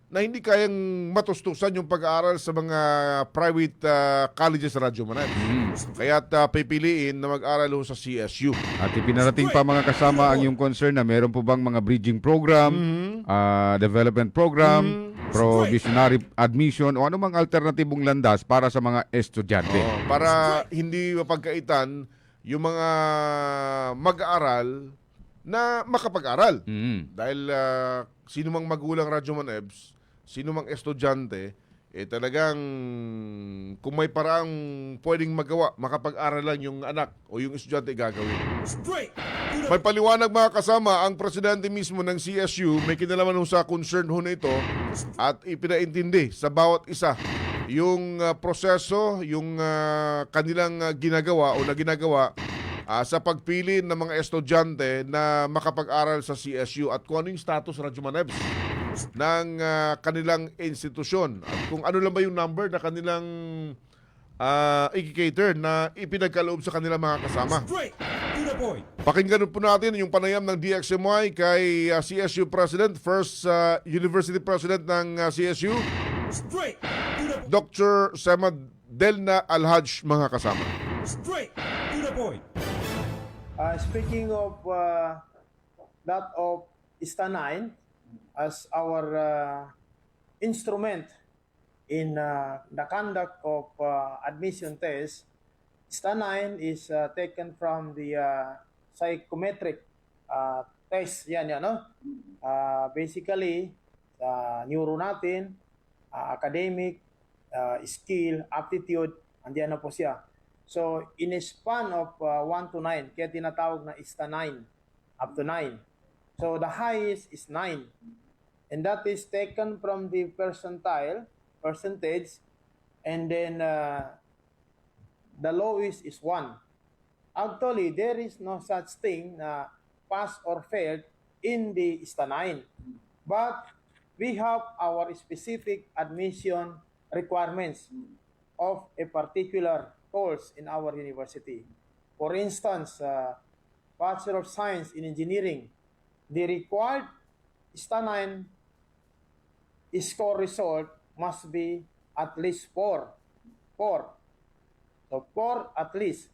na hindi kayang matustusan yung pag-aaral sa mga private colleges sa Radyo Manay. Kaya't pipiliin na mag-aral ho sa CSU. At ipinarating pa mga kasama ang yung concern na meron po bang mga bridging program, development program, provisionary admission o anumang alternatibong landas para sa mga estudyante. Para hindi mapagkaitan yung mga mag-aaral na makapag-aral. Dahil sino mang magulang Radyo Manebs, sino mang estudyante, talagang kung may paraang pwedeng magawa, makapag-aral lang yung anak o yung estudyante gagawin. May paliwanag mga kasama ang presidente mismo ng CSU, may kinalaman sa concern ho na ito at ipinaintindi sa bawat isa yung proseso, yung kanilang ginagawa o na ginagawa sa pagpili ng mga estudyante na makapag-aral sa CSU at kung ano yung status Radyo Manebs ng kanilang institusyon at kung ano lang ba yung number na kanilang i-cater na ipinagkaloob sa kanilang mga kasama. Pakinggan po natin yung panayam ng DXMY kay CSU President, first University President ng CSU, Dr. Sema Delna Alhaj, mga kasama. Speaking of that of ESTA 9 as our instrument in the conduct of admission test, ESTA 9 is taken from the psychometric test. Yan, no? Basically, neuro natin, academic, skill, aptitude, andiyan na po siya. So, in a span of 1 to 9, kaya tinatawag na ESTA 9, up to 9. So, the highest is 9. And that is taken from the percentage, and then the lowest is 1. Actually, there is no such thing na pass or failed in the ESTA 9. But we have our specific admission requirements of a particular course in our university. For instance, Bachelor of Science in Engineering, the required STA9 score result must be at least 4. 4. So 4 at least.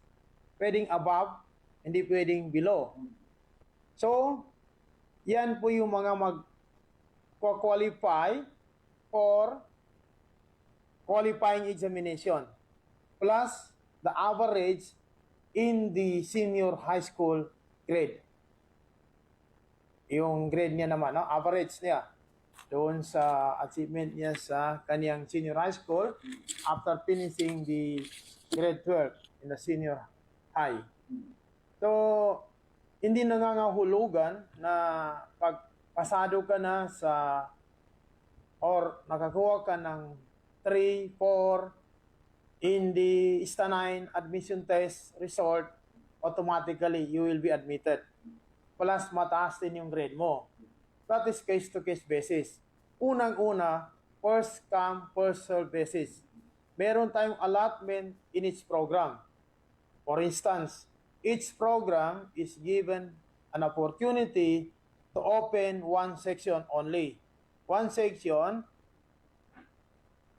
Pwedeng above, hindi pwedeng below. So, yan po yung mga mag-qualify for qualifying examination plus the average in the senior high school grade. Yung grade niya naman, no? Average niya doon sa achievement niya sa kaniyang senior high school after finishing the grade 12 in the senior high. So, hindi nangangahulugan na pag pasado ka na sa or nakakuha ka ng 3, 4 in the STA9 admission test result, automatically you will be admitted. Plus, mataas din yung grade mo. That is case-to-case basis. Unang-una, first come, first serve basis. Meron tayong allotment in each program. For instance, each program is given an opportunity to open one section only. One section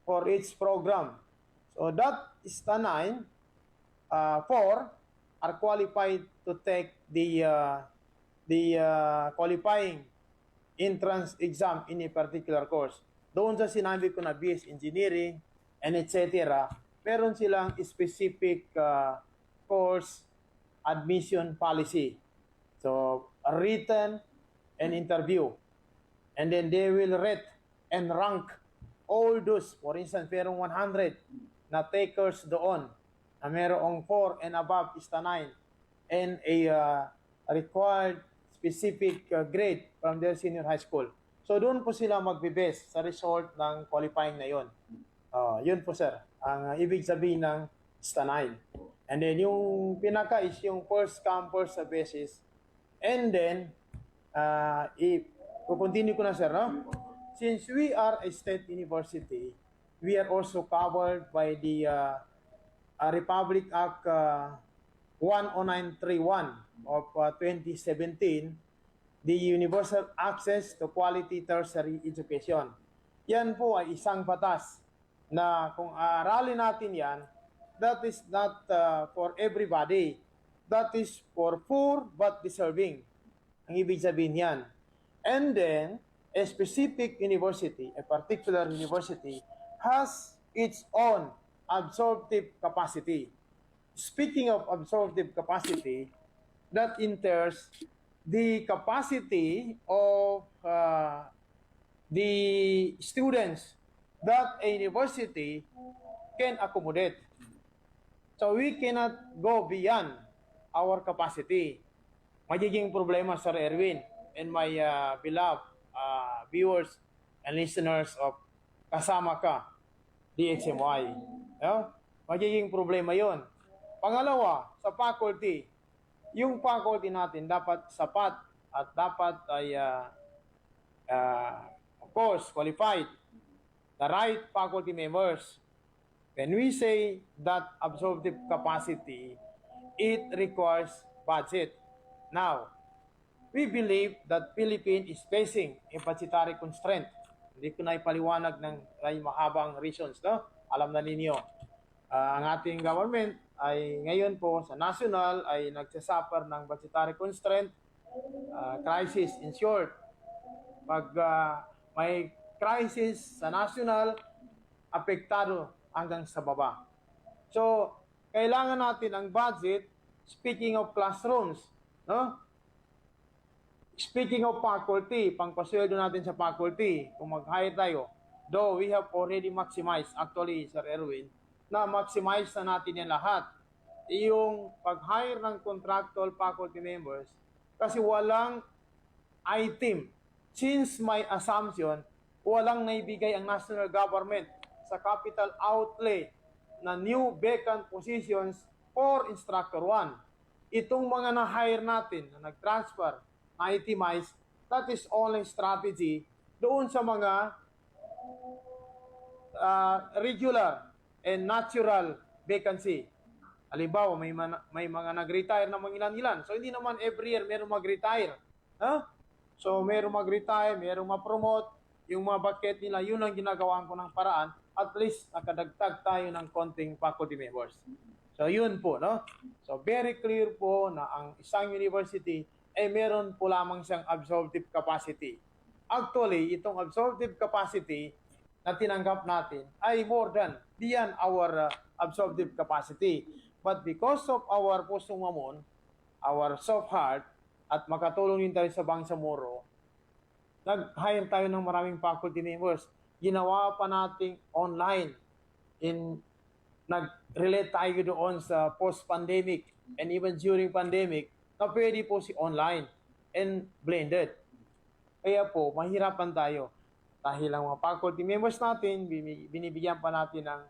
for each program. So that STA9, 4 are qualified to take the qualifying entrance exam in a particular course. Doon sa sinabi ko na BS Engineering and etc., meron silang specific course admission policy. So, written and interview. And then they will rate and rank all those. For instance, merong 100 na takers doon na merong 4 and above STA9 and a required specific grade from their senior high school. So doon po sila magbe-base sa result ng qualifying na yon. Yun po sir, ang ibig sabihin ng STA9. And then yung pinaka is yung first come first serve basis. And then, continue ko na sir, no? Since we are a state university, we are also covered by the Republic Act 10931 of 2017, the Universal Access to Quality Tertiary Education. Yan po ay isang batas na kung aralin natin yan, that is not for everybody. That is for poor but deserving. Ang ibig sabihin yan. And then, a specific university, a particular university, has its own absorptive capacity. Speaking of absorptive capacity, that entails the capacity of the students that a university can accommodate. So we cannot go beyond our capacity. Magiging problema, Sir Erwin, and my beloved viewers and listeners of Kasama Ka, DXMY. Magiging problema yon. Pangalawa, sa faculty, yung faculty natin dapat sapat at dapat ay of course qualified, the right faculty members. When we say that absorptive capacity, it requires budget. Now, we believe that Philippines is facing a budgetary constraint. Hindi ko na ipaliwanag ng mahabang reasons, no? Alam na ninyo. Ang ating government ay ngayon po sa national ay nagsasuffer ng budgetary constraint, crisis in short. Pag may crisis sa national, apektado hanggang sa baba. So, kailangan natin ang budget, speaking of classrooms, no? Speaking of faculty, pangpasweldo natin sa faculty, kung mag-hire tayo, though we have already maximized, actually, Sir Erwin, na maximize na natin yan lahat. Yung pag-hire ng contractual faculty members, kasi walang item. Since my assumption, walang naibigay ang national government sa capital outlay na new vacant positions for Instructor 1. Itong mga na-hire natin, na nag-transfer, na-itemize, that is only strategy doon sa mga regular and natural vacancy. Halimbawa, may mga nag-retire na mga ilan-ilan. So, hindi naman every year meron mag-retire. So, meron mag-retire, meron ma-promote. Yung mga bucket nila, yun ang ginagawaan ko ng paraan. At least, nakadagtag tayo ng konting faculty members. So, yun po, no? So, very clear po na ang isang university ay meron po lamang siyang absorptive capacity. Actually, itong absorptive capacity na tinanggap natin ay more than beyond our absorptive capacity. But because of our Pusong Mamon, our soft heart, at makatulong din tayo sa Bangsamoro, nag-hire tayo ng maraming faculty members. Ginawa pa nating online. Nag-relate tayo doon sa post-pandemic and even during pandemic na pwede po si online and blended. Kaya po, mahirapan tayo. Dahil ang mga faculty members natin, binibigyan pa natin ng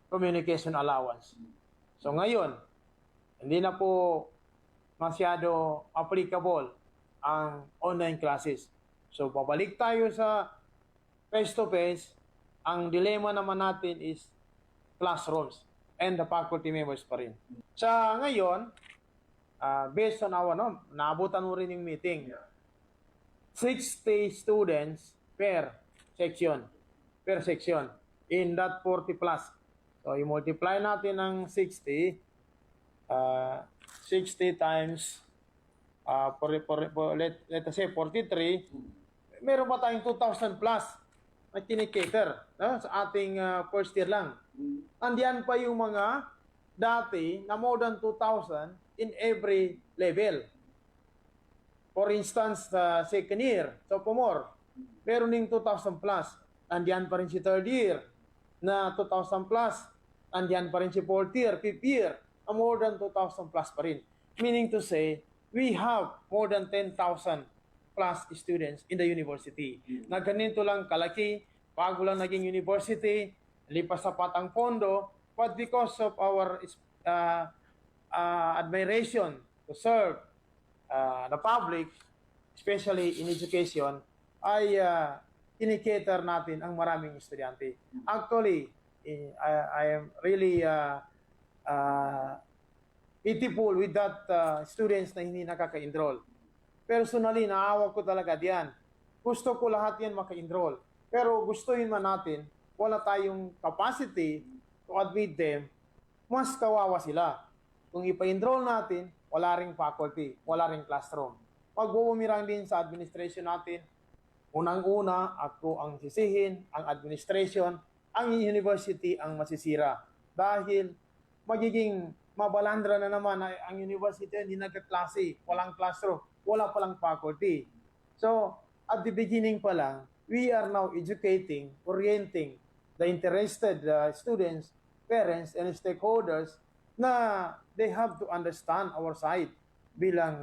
communication allowance. So ngayon, hindi na po masyado applicable ang online classes. So babalik tayo sa face-to-face. Ang dilemma naman natin is classrooms and the faculty members pa rin. Sa ngayon, based on our, naabutan mo rin yung meeting. 60 students per section in that 40 plus. So, i-multiply natin ng 60 times let's say 43, meron pa tayong 2,000 plus na kinikater, no? Sa ating first year lang. Andiyan pa yung mga dati na more than 2,000 in every level. For instance, second year, sophomore, meron ding 2,000 plus. Andiyan pa rin si third year na 2,000 plus. Andiyan pa rin si fourth year, fifth year, na more than 2,000 plus pa rin. Meaning to say, we have more than 10,000 plus students in the university. Na ganito lang kalaki, bago lang naging university, lipas sapat ang pondo, but because of our admiration to serve the public, especially in education, ay kinikater natin ang maraming estudyante. Actually, I am really pitiful with that students na hindi nakaka-enroll. Personally, naawa ko talaga diyan. Gusto ko lahat yan maka-enroll. Pero gustuhin man natin, wala tayong capacity to admit them, mas kawawa sila. Kung ipa-enroll natin, wala ring faculty, wala ring classroom. Magbubumirang din sa administration natin. Unang-una, ako ang sisihin, ang administration, ang university ang masisira. Dahil magiging mabalandra na naman ang university, hindi nagkaklase, walang classroom, wala palang faculty. So, at the beginning pa lang, we are now educating, orienting the interested students, parents, and stakeholders na they have to understand our side bilang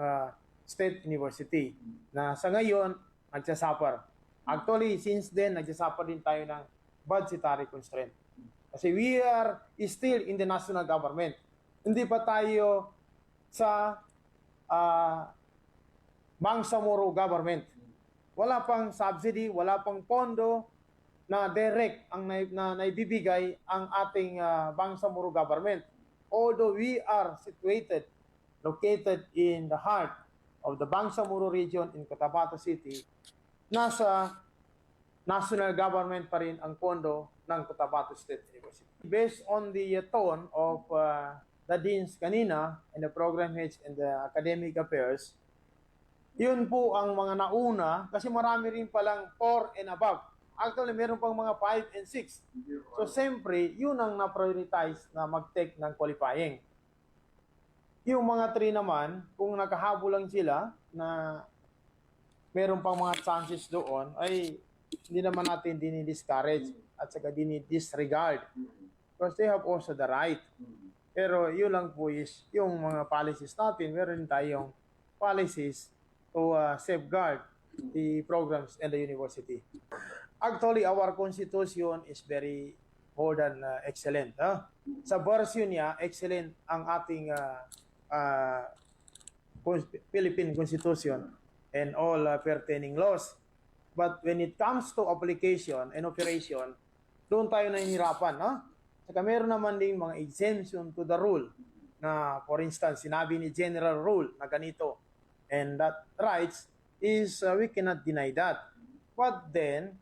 state university na sa ngayon, nagsasuffer. Actually, since then, nagsasuffer din tayo ng budgetary constraint. Kasi we are still in the national government. Hindi pa tayo sa Bangsamoro government. Wala pang subsidy, wala pang pondo na direct ang naibibigay ang ating Bangsamoro government. Although we are located in the heart of the Bangsamoro region in Cotabato City, nasa national government pa rin ang pondo ng Cotabato State University. Based on the tone of the deans kanina and the program heads and the academic affairs, yun po ang mga nauna kasi marami rin palang 4 and above. Actually, meron pang mga 5 and 6. So, siyempre, yun ang na-prioritize na mag-take ng qualifying. Yung mga 3 naman, kung nakahabol lang sila na meron pang mga chances doon, ay hindi naman natin dinidiscourage at saka dinidisregard. Because they have also the right. Pero yun lang po is yung mga policies natin. Meron tayong policies to safeguard the programs and the university. Actually, our constitution is very more than excellent. Sa version niya, excellent ang ating Philippine Constitution and all pertaining laws. But when it comes to application and operation, doon tayo nahihirapan, no? Saka meron naman ding mga exemption to the rule na, for instance, sinabi ni general rule na ganito. And that rights is, we cannot deny that. But then,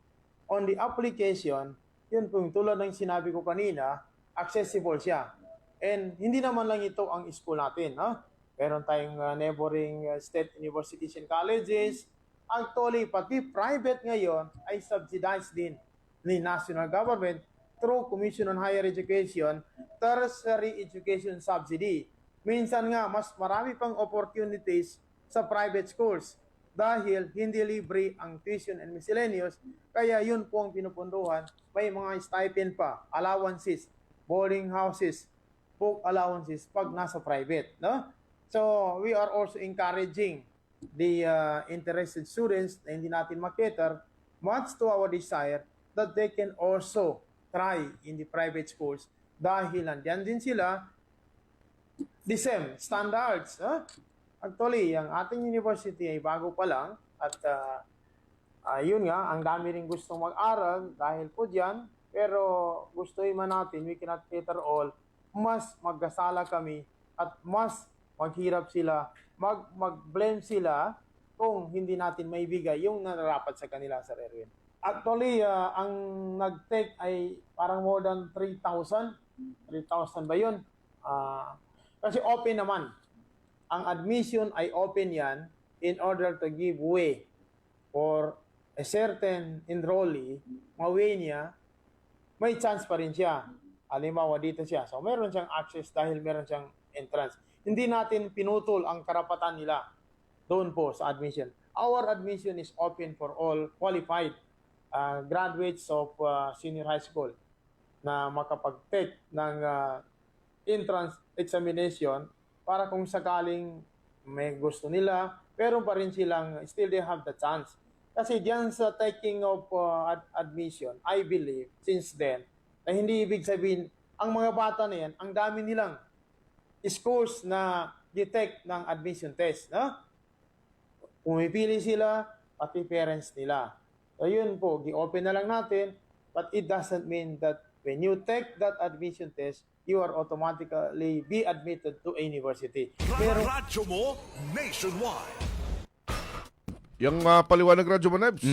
on the application, yun po, yung tulad ng sinabi ko kanina, accessible siya. And hindi naman lang ito ang school natin, no? Meron tayong neighboring state universities and colleges. Actually, pati private ngayon ay subsidized din ni national government through Commission on Higher Education, Tertiary Education Subsidy. Minsan nga, mas marami pang opportunities sa private schools dahil hindi libre ang tuition and miscellaneous. Kaya yun po ang pinupunduhan. May mga stipend pa, allowances, boarding houses, book allowances pag nasa private. No? So, we are also encouraging the interested students na hindi natin makater, much to our desire that they can also try in the private schools dahil nandiyan din sila the same standards. Actually, ang ating university ay bago pa lang at yun nga, ang dami rin gustong mag-aral dahil po dyan, pero gustoy man natin, we cannot cater all, mas magkasala kami at mas maghirap sila, mag-blame sila kung hindi natin maibigay yung nararapat sa kanila sa Erwin. Actually, ang nag-take ay parang more than 3,000. 3,000 ba yun? Kasi open naman. Ang admission ay open yan in order to give way for a certain enrollee, maway niya, may chance pa rin siya. Halimbawa dito siya. So meron siyang access dahil meron siyang entrance. Hindi natin pinutol ang karapatan nila doon po sa admission. Our admission is open for all qualified graduates of senior high school na makapag-take ng entrance examination para kung sakaling may gusto nila, pero pa rin silang, still they have the chance. Kasi diyan sa taking of admission, I believe, since then, na hindi ibig sabihin, ang mga bata na yan, ang dami nilang schools na detect ng admission test. No? Pumipili sila, pati parents nila. So yun po, gi-open na lang natin, but it doesn't mean that when you take that admission test, you are automatically be admitted to a university. Pero Radyo mo nationwide. Yung paliwanag Radyo Manebs.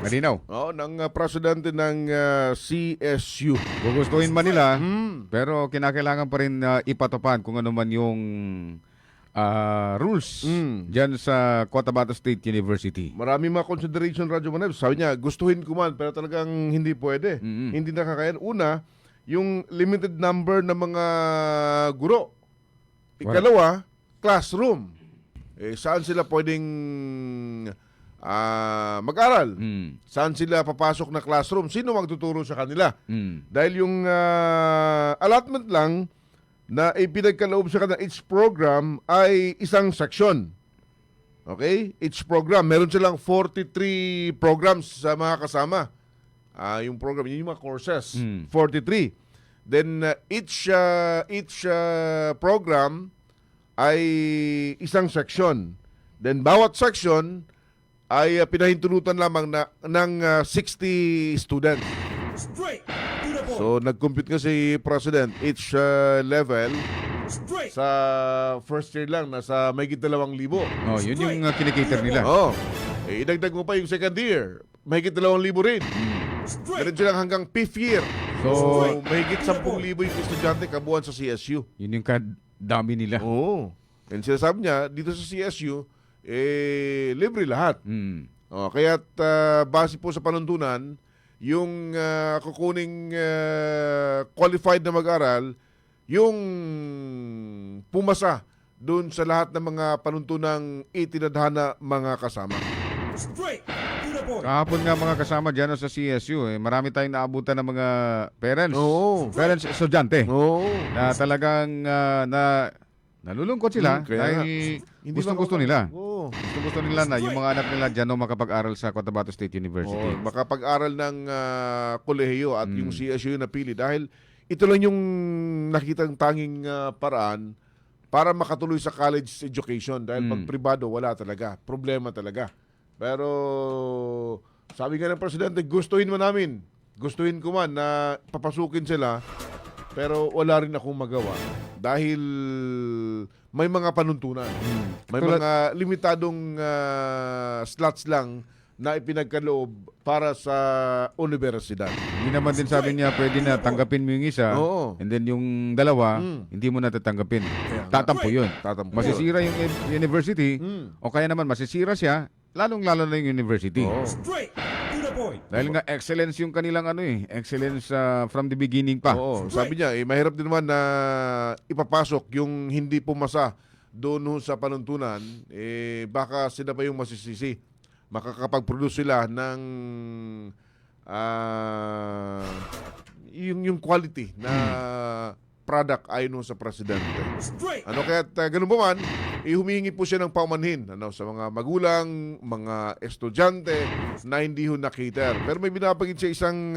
Malinaw. Ng presidente ng CSU. Gugustuhin man nila, pero kinakailangan pa rin ipatupad kung ano man yung rules dyan sa Cotabato State University. Marami mga consideration Radyo Manebs. Sabi niya, gustuhin ko man, pero talagang hindi pwede. Hindi nakakayan. Una, yung limited number ng mga guro. Ikalawa, classroom. Saan sila pwedeng mag-aral? Saan sila papasok na classroom? Sino magtuturo sa kanila? Dahil yung allotment lang na ipinagkaloob sa kanila, each program ay isang section. Okay? Each program. Meron silang 43 programs sa mga kasama. Yung program, yun yung mga courses. 43. Then each program ay isang section. Then bawat section ay pinahintulutan lamang ng 60 students. So nag-compute nga si President, each level sa first year lang nasa mahigit 2,000. Yun yung kinikater nila. Idagdag mo pa yung second year, mahigit 2,000 rin. Meron silang hanggang 5th year. So mahigit 10,000 yung estudyante kabuuan sa CSU. Yun yung dami nila. And sinasabi niya, dito sa CSU, libre lahat. Kaya't base po sa panuntunan, yung kukuning qualified na mag-aral, yung pumasa doon sa lahat ng mga panuntunang itinadhana mga kasama. Kahapon nga mga kasama dyan sa CSU, marami tayong naabutan ng mga parents. Parents, estudyante. Na talagang nalulungkot sila dahil gustong-gusto nila. Gusto nila na yung mga anak nila dyan makapag-aral sa Cotabato State University. Makapag-aral ng kolehiyo at yung CSU yung napili dahil ito lang yung nakitang tanging paraan para makatuloy sa college education dahil pag pribado wala talaga. Problema talaga. Pero Sabi nga ng presidente, gustuhin mo namin. Gustuhin ko man na papasukin sila, pero wala rin akong magawa. Dahil may mga panuntunan. May mga limitadong slots lang na ipinagkaloob para sa universidad. Hindi naman din sabi niya pwede na tanggapin mo yung isa, Oo. and then yung dalawa, hindi mo na tatanggapin. Tatampo yun. Tatampo Masisira yung university, o kaya naman masisira siya, lalong-lalo na yung university. Oo. Dahil nga excellence yung kanilang excellence from the beginning pa. Oo, sabi niya, mahirap din naman na ipapasok yung hindi pumasa doon sa panuntunan, baka sila pa yung masisisi. Makakapag-produce sila ng yung quality na product ayon sa presidente. Ano kaya ganun pa man, humihingi po siya ng paumanhin sa mga magulang, mga estudyante na hindi ho na-cater. Pero may binabagit siya isang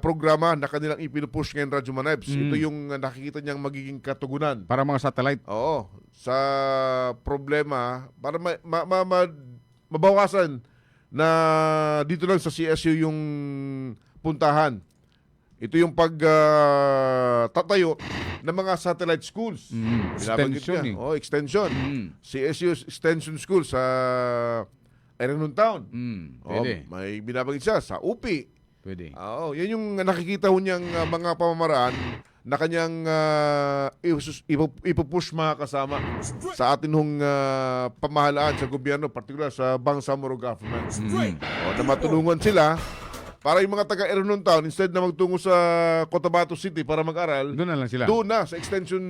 programa na kanilang ipinupush ngayon Radyo Manebs. Ito yung nakikita niyang magiging katugunan. Para mga satellite. Oo. Sa problema, para mabawasan na dito lang sa CSU yung puntahan. Ito yung pagtatayo ng mga satellite schools. Extension. Extension. CSU Extension School sa Erenon Town. Pwede. May binabagit siya sa UPI. Pwede. Yan yung nakikita ho niyang mga pamamaraan na kanyang ipupush mga kasama sa atin hong pamahalaan sa gobyerno, particular sa Bangsamoro government. Na matulungan sila para yung mga taga Erenon Town, instead na magtungo sa Cotabato City para mag-aral, Doon na lang sila. doon na sa Extension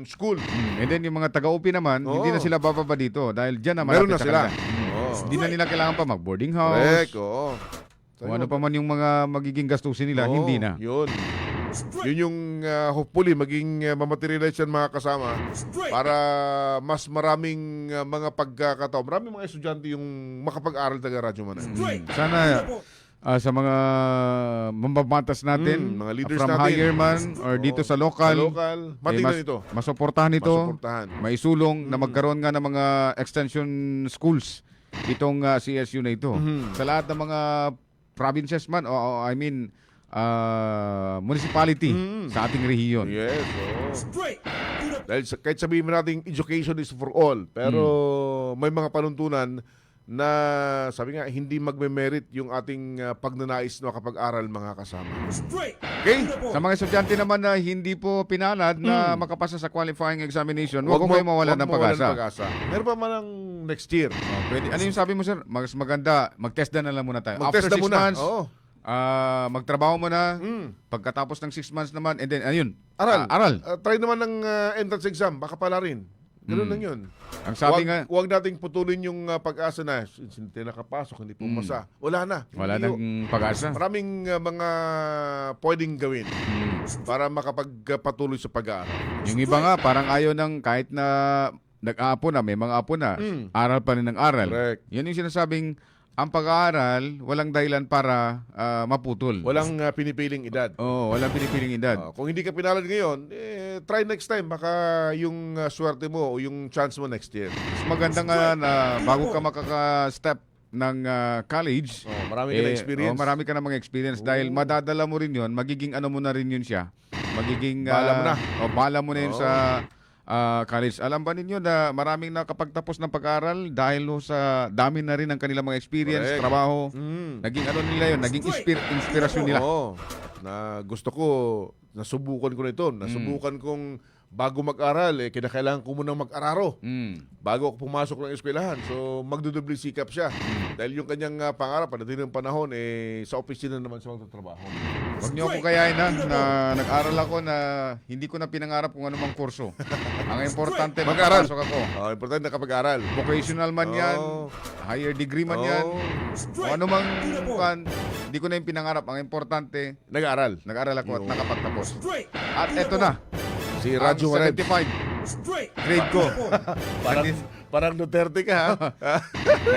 School. And then yung mga taga-UP naman, hindi na sila bababa dito dahil dyan na Meron malapit na sila. kanila. Hindi na nila kailangan pa mag-boarding house. Correct, oo. Kung ano pa man yung mga magiging gastusin nila, hindi na. Yun yung hopefully maging mamaterialize yan mga kasama para mas maraming mga pagkakataon. Maraming mga estudyante yung makapag-aral taga Radyo Manebs. Sana sa mga mambabatas natin, mga leaders from natin, higher man or dito sa local, matingnan ito. masuportahan ito, Masuportahan. maisulong na magkaroon nga ng mga extension schools itong CSU na ito. Sa lahat ng mga provinces man, municipality sa ating rehiyon. Yes, dahil kahit sabihin mo natin education is for all, pero may mga panuntunan na sabi nga hindi magme-merit yung ating pagnanais na makapag-aral mga kasama. Okay? Sa mga estudyante naman na hindi po pinalad na makapasa sa qualifying examination, huwag mo kayo mawalan ng pag-asa. Meron pa man ang next year. Pwede. Ano yung sabi mo, sir? Mas maganda, mag-test na lang muna tayo. Mag-test After na 6 muna. months, Oo. magtrabaho mo na. Pagkatapos ng 6 months naman, and then, ayun, Aral. aral. Try naman ng entrance exam, baka pala rin. Ganun lang yun. Ang sabi nga, Huwag nating putulin yung pag-asa na hindi nakapasok, hindi pumasa. Wala na. wala Hindi nang pag-asa. Maraming mga pwedeng gawin para makapagpatuloy sa pag-aaral. Yung iba nga, parang ayaw ng kahit na nag-aapo na, may mga apo na, aral pa rin ng aral. Correct. Yan yung sinasabing, ang pag-aaral, walang dahilan para maputol. Walang pinipiling edad. Walang pinipiling edad. Kung hindi ka pinalad ngayon, try next time. Baka yung swerte mo o yung chance mo next year. Mas maganda nga na bago ka makaka-step ng college, marami ka na experience. Marami ka na mga experience dahil madadala mo rin yun, magiging ano mo na rin yun siya. Magiging Bala mo na. Bala mo na yun sa college. Alam ba ninyo na maraming nakapagtapos ng pag-aral dahil sa dami na rin ng kanilang mga experience, Correct. trabaho. Naging ano nila yun, naging inspirasyon nila. Oo. Na gusto ko, nasubukan ko na ito. Nasubukan kong bago mag-aral, kinakailangan ko munang mag-araro. Bago ako pumasok ng eskwelahan. So, magdudubli sikap siya. Dahil yung kanyang pangarap, pagdating ng panahon, sa opisina naman siya magtatrabaho. Huwag niyo ako kayain na nag-aral ako na hindi ko na pinangarap kung anumang kurso. Ang importante, Mag-aral. makapasok ako. Importante na kapag-aral. Vocational man yan, higher degree man yan, o anumang hindi ko na yung pinangarap. Ang importante, Nag-aaral. nag-aral ako at nakapagtapos. At eto na, Si ang Radyo Manebs. 75 grade ko. Parang Duterte ka, ha?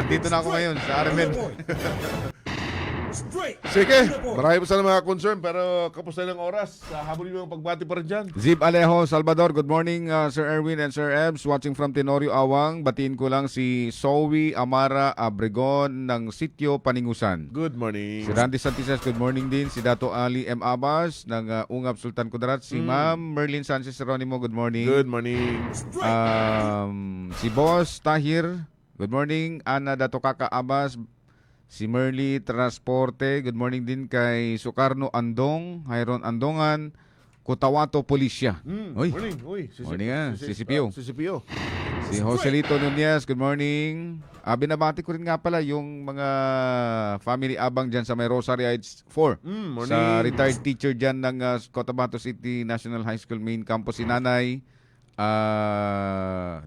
Nandito na ako ngayon sa Armen. Sige, marami pa sana mga concern pero kapos na ng oras. Habol yung pagbati pa rin dyan. Zib Alejo, Salvador. Good morning, Sir Erwin and Sir Ebs. Watching from Tenorio, Awang. Batiin ko lang si Zoe Amara Abregon ng Sitio Paningusan. Good morning. Si Randy Santises, good morning din. Si Dato Ali M. Abbas ng Ungab Sultan Kudarat. Si Ma'am Merlin Sanchez Geronimo, good morning. Good morning. Si Boss Tahir, good morning. Ana Dato Kaka Abbas. Si Merly Transporte, good morning din kay Sukarno Andong, Hyron Andongan, Cotabato Policia. Uy, Morning. Uy, morning nga, si CPO. Si CPO. Si Joselito Nunez, good morning. Binabati ko rin nga pala yung mga family abang dyan sa may Rosary Heights 4. Morning. Sa retired teacher dyan ng Cotabato City National High School Main Campus, si Nanay.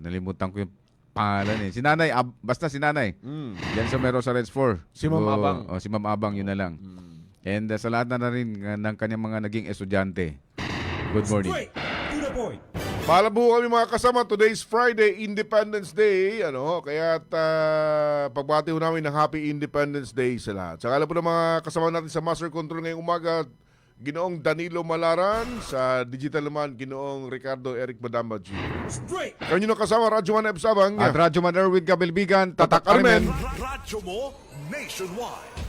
Nalimutan ko yung pangalan eh. Si Nanay, basta si Nanay. Yan sa may Rosary Heights 4. Si Ma'am Abang. Si Ma'am Abang, yun na lang. And sa lahat na rin ng kanyang mga naging estudyante. Good morning. Paalam po kami mga kasama. Today's Friday, Independence Day. Kaya pagbati po namin ng Happy Independence Day sa lahat. Saka alam po ng mga kasama natin sa Master Control ngayong umaga, Ginoong Danilo Malaran, sa digital naman, Ginoong Ricardo Eric Madamba G. Kami nyo kasama, Radyo Man Ebs Abang. At Radyo Man Erwin Kabilbigan, Tatak Tatak Armen. Radyo mo nationwide.